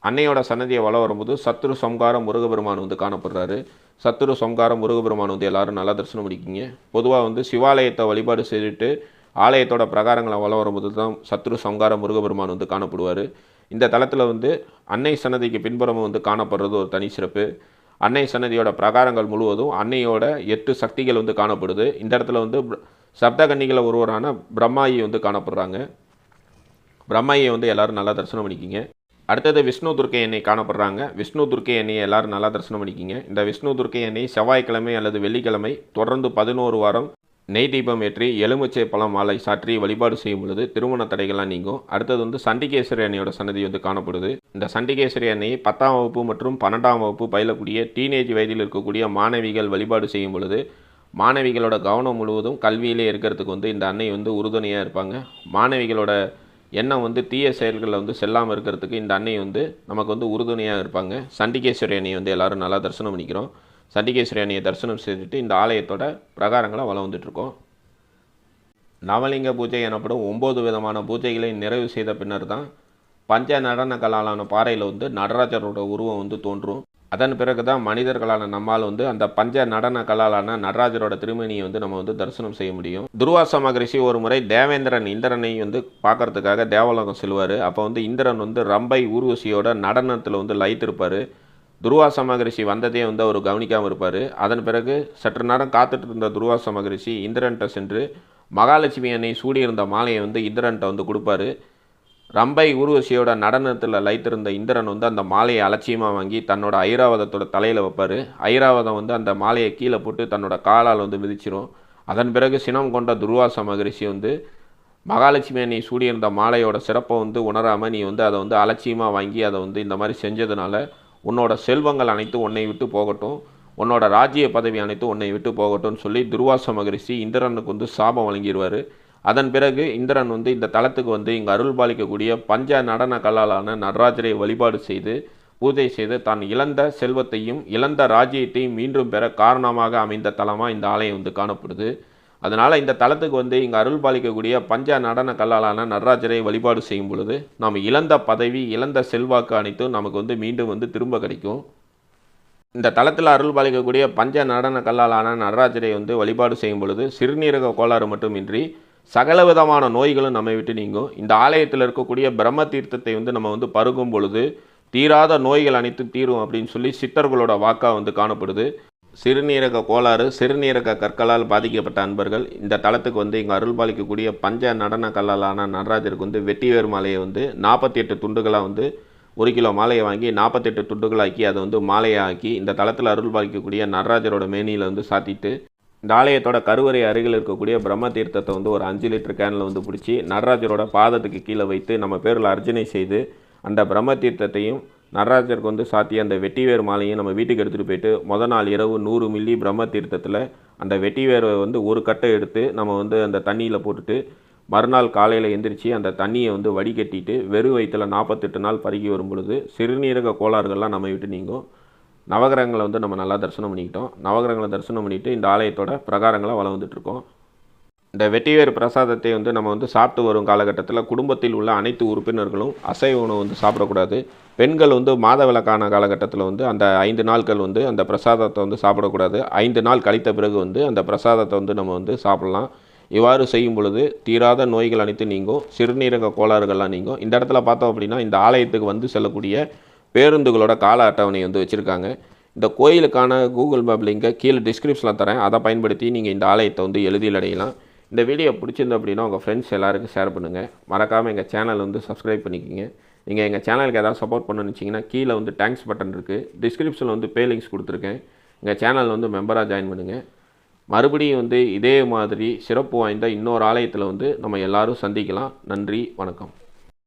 அன்னையோட சன்னதியை வளம் வரும்போது சத்ரு சம்காரம் முருகபெருமான் வந்து காணப்படுறாரு. சத்ரு சம்காரம் முருகபெருமான் வந்து எல்லாரும் நல்லா தரிசனம் பண்ணிக்கிங்க. பொதுவாக வந்து சிவாலயத்தை வழிபாடு செய்துட்டு ஆலயத்தோட பிரகாரங்களை வளம் வரும்போது தான் சத்ரு சம்காரம் முருகபெருமான் வந்து காணப்படுவார். இந்த தலத்தில் வந்து அன்னை சன்னதிக்கு பின்புறமும் வந்து காணப்படுறது ஒரு தனி சிறப்பு. அன்னை சன்னதியோட பிரகாரங்கள் முழுவதும் அன்னையோட 8 சக்திகள் வந்து காணப்படுது. இந்த இடத்துல வந்து சப்தகன்னிகளை ஒருவரான பிரம்மாயி வந்து காணப்படுறாங்க. பிரம்மாயை வந்து எல்லாரும் நல்லா தரிசனம் பண்ணிக்கிங்க. அடுத்தது விஷ்ணு துர்க்கை எண்ணெய் காணப்படுறாங்க. விஷ்ணு துர்க்கை எண்ணெயை எல்லாரும் நல்லா தரிசனம் பண்ணிக்கிங்க. இந்த விஷ்ணு துர்க்கை எண்ணெய் செவ்வாய்க்கிழமை அல்லது வெள்ளிக்கிழமை தொடர்ந்து 11 வாரம் நெய் தீபம் ஏற்றி எலுமிச்சை பழம் மாலை சாற்றி வழிபாடு செய்யும் பொழுது திருமண தடைகள்லாம் நீங்கும். அடுத்தது வந்து சண்டிகேஸ்வரி அன்னையோட சன்னதி வந்து காணப்படுது. இந்த சண்டிகேஸ்வரி அன்னையை 10ஆம் வகுப்பு மற்றும் 12ஆம் வகுப்பு பயிலக்கூடிய டீனேஜ் வயதில் இருக்கக்கூடிய மாணவிகள் வழிபாடு செய்யும் பொழுது மாணவிகளோட கவனம் முழுவதும் கல்வியிலே இருக்கிறதுக்கு வந்து இந்த அன்னை வந்து உறுதுணையாக இருப்பாங்க. மாணவிகளோட எண்ணம் வந்து தீய செயல்களில் வந்து செல்லாமல் இருக்கிறதுக்கு இந்த அன்னை வந்து நமக்கு வந்து உறுதுணையாக இருப்பாங்க. சண்டிகேஸ்வரி அன்னையை வந்து எல்லோரும் நல்லா தரிசனம் பண்ணிக்கிறோம். சண்டிகேஸ்வரி அன்னையை தரிசனம் செய்துட்டு இந்த ஆலயத்தோட பிரகாரங்களை வலம் வந்துட்டுருக்கோம். நவலிங்க பூஜை எனப்படும் 9 விதமான பூஜைகளை நிறைவு செய்த பின்னர் தான் பஞ்ச நடன கலாலான பாறையில் வந்து நடராஜரோட உருவம் வந்து தோன்றும். அதன் பிறகு தான் மனிதர்களான நம்மால் வந்து அந்த பஞ்ச நடன கலாலான நடராஜரோட திருமணியை வந்து நம்ம வந்து தரிசனம் செய்ய முடியும். துர்வாச மகரிஷி ஒரு முறை இந்திரனை வந்து பார்க்கறதுக்காக தேவலோகம் செல்வார். அப்போ வந்து இந்திரன் வந்து ரம்பை ஊர்வசியோட நடனத்தில் வந்து லயித்திருப்பார். துர்வாச மகரிஷி வந்ததே வந்து அவர் கவனிக்காமல் இருப்பார். அதன் பிறகு சற்று நேரம் காத்துட்டு இருந்த துர்வாச மகரிஷி இந்திரன்ட்ட சென்று மகாலட்சுமி அன்னை சூடியிருந்த மாலையை வந்து இந்திரன்ட்ட வந்து கொடுப்பாரு. ரம்பை ஊர்வசியோட நடனத்தில் லயித்திருந்த இந்திரன் வந்து அந்த மாலையை அலட்சியமாக வாங்கி தன்னோட ஐராவதத்தோட தலையில் வைப்பார். ஐராவதம் வந்து அந்த மாலையை கீழே போட்டு தன்னோட காலால் வந்து மிதிச்சிரும். அதன் பிறகு சினம் கொண்ட துர்வாச மகரிஷி வந்து மகாலட்சுமி அன்னை சூடியிருந்த மாலையோட சிறப்பை வந்து உணராமல் நீ வந்து அதை வந்து அலட்சியமாக வாங்கி அதை வந்து இந்த மாதிரி செஞ்சதுனால உன்னோட செல்வங்கள் அனைத்தும் உன்னை விட்டு போகட்டும், உன்னோட ராஜ்ய பதவி அனைத்தும் உன்னை விட்டு போகட்டும்னு சொல்லி துர்வாச மகரிஷி இந்திரனுக்கு வந்து சாபம் வழங்கிடுவார். அதன் பிறகு இந்திரன் வந்து இந்த தலத்துக்கு வந்து இங்கே அருள் பாலிக்கக்கூடிய பஞ்ச நடன கல்லாலான நடராஜரை வழிபாடு செய்து பூஜை செய்து தான் இழந்த செல்வத்தையும் இழந்த ராஜ்யத்தையும் மீண்டும் பெற காரணமாக அமைந்த தலமாக இந்த ஆலயம் வந்து காணப்படுது. அதனால் இந்த தலத்துக்கு வந்து இங்கே அருள் பாலிக்கக்கூடிய பஞ்ச நடன கல்லாலான நடராஜரை வழிபாடு செய்யும் பொழுது நாம் இழந்த பதவி இழந்த செல்வாக்கு அனைத்தும் நமக்கு வந்து மீண்டும் வந்து திரும்ப கிடைக்கும். இந்த தலத்தில் அருள் பாலிக்கக்கூடிய பஞ்ச நடன கல்லாலான நடராஜரை வந்து வழிபாடு செய்யும் பொழுது சிறுநீரக கோளாறு மட்டுமின்றி சகலவிதமான நோய்களும் நம்மை விட்டு நீங்கும். இந்த ஆலயத்தில் இருக்கக்கூடிய பிரம்ம தீர்த்தத்தை வந்து நம்ம வந்து பருகும் பொழுது தீராத நோய்கள் அனைத்தும் தீரும் அப்படின்னு சொல்லி சித்தர்களோட வாக்காக வந்து காணப்படுது. சிறுநீரக கோளாறு சிறுநீரக கற்களால் பாதிக்கப்பட்ட அன்பர்கள் இந்த தலத்துக்கு வந்து இங்கே அருள் பாலிக்கக்கூடிய பஞ்ச நடன கல்லாலான நடராஜருக்கு வந்து வெட்டிவேர் மாலையை வந்து 48 துண்டுகளாக வந்து 1 கிலோ மாலையை வாங்கி 48 துண்டுகளாக்கி அதை வந்து மாலையாக்கி இந்த தலத்தில் அருள் பாலிக்கக்கூடிய நடராஜரோட மேனியில் வந்து சாத்திட்டு இந்த ஆலயத்தோட கருவறை அருகில் இருக்கக்கூடிய பிரம்ம தீர்த்தத்தை வந்து ஒரு 5 லிட்டர் கேனில் வந்து பிடிச்சி நடராஜரோட பாதத்துக்கு கீழே வைத்து நம்ம பேரில் அர்ச்சனை செய்து அந்த பிரம்ம தீர்த்தத்தையும் நடராஜருக்கு வந்து சாத்தி அந்த வெட்டிவேர் மாலையும் நம்ம வீட்டுக்கு எடுத்துகிட்டு போயிட்டு முதல் நாள் இரவு 100 மில்லி பிரம்ம தீர்த்தத்தில் அந்த வெட்டிவேரை வந்து ஒரு கட்டை எடுத்து நம்ம வந்து அந்த தண்ணியில் போட்டுட்டு மறுநாள் காலையில் எந்திரிச்சு அந்த தண்ணியை வந்து வடிகட்டிட்டு வெறும் வயிற்றில் 48 நாள் பருகி வரும் பொழுது சிறுநீரக கோளாறுகள்லாம் நம்ம விட்டு நீங்கும். நவகிரகங்களை வந்து நம்ம நல்லா தரிசனம் பண்ணிக்கிட்டோம். நவகிரகங்களை தரிசனம் பண்ணிவிட்டு இந்த ஆலயத்தோட பிரகாரங்களை வளம் வந்துட்டுருக்கோம். இந்த வெட்டிவேர் பிரசாதத்தை வந்து நம்ம வந்து சாப்பிட்டு வரும் காலகட்டத்தில் குடும்பத்தில் உள்ள அனைத்து உறுப்பினர்களும் அசைவ உணவு வந்து சாப்பிடக்கூடாது. பெண்கள் வந்து மாதவிலக்கான காலகட்டத்தில் வந்து அந்த 5 நாட்கள் வந்து அந்த பிரசாதத்தை வந்து சாப்பிடக்கூடாது. 5 நாள் கழித்த பிறகு வந்து அந்த பிரசாதத்தை வந்து நம்ம வந்து சாப்பிட்லாம். இவ்வாறு செய்யும் பொழுது தீராத நோய்கள் அனைத்து நீங்கும், சிறுநீரக கோளாறுகள்லாம் நீங்கும். இந்த இடத்துல பார்த்தோம் அப்படின்னா இந்த ஆலயத்துக்கு வந்து செல்லக்கூடிய பேருந்துகளோட கால அட்டவணை வந்து வச்சுருக்காங்க. இந்த கோயிலுக்கான கூகுள் மேப் லிங்கை கீழே டிஸ்கிரிப்ஷனில் தரேன். அதை பயன்படுத்தி நீங்கள் இந்த ஆலயத்தை வந்து எளிதில் அடையலாம். இந்த வீடியோ பிடிச்சிருந்து அப்படின்னா உங்கள் ஃப்ரெண்ட்ஸ் எல்லாருக்கும் ஷேர் பண்ணுங்கள். மறக்காமல் எங்கள் சேனல் வந்து சப்ஸ்கிரைப் பண்ணிக்கோங்க. நீங்கள் எங்கள் சேனலுக்கு ஏதாவது சப்போர்ட் பண்ணணும்னு வச்சிங்கன்னா கீழே வந்து தேங்க்ஸ் பட்டன் இருக்குது. டிஸ்கிரிப்ஷனில் வந்து பே லிங்க்ஸ் கொடுத்துருக்கேன். எங்கள் சேனல் வந்து மெம்பராக ஜாயின் பண்ணுங்கள். மறுபடியும் வந்து இதே மாதிரி சிறப்பு வாய்ந்த இன்னொரு ஆலயத்தில் வந்து நம்ம எல்லோரும் சந்திக்கலாம். நன்றி, வணக்கம்.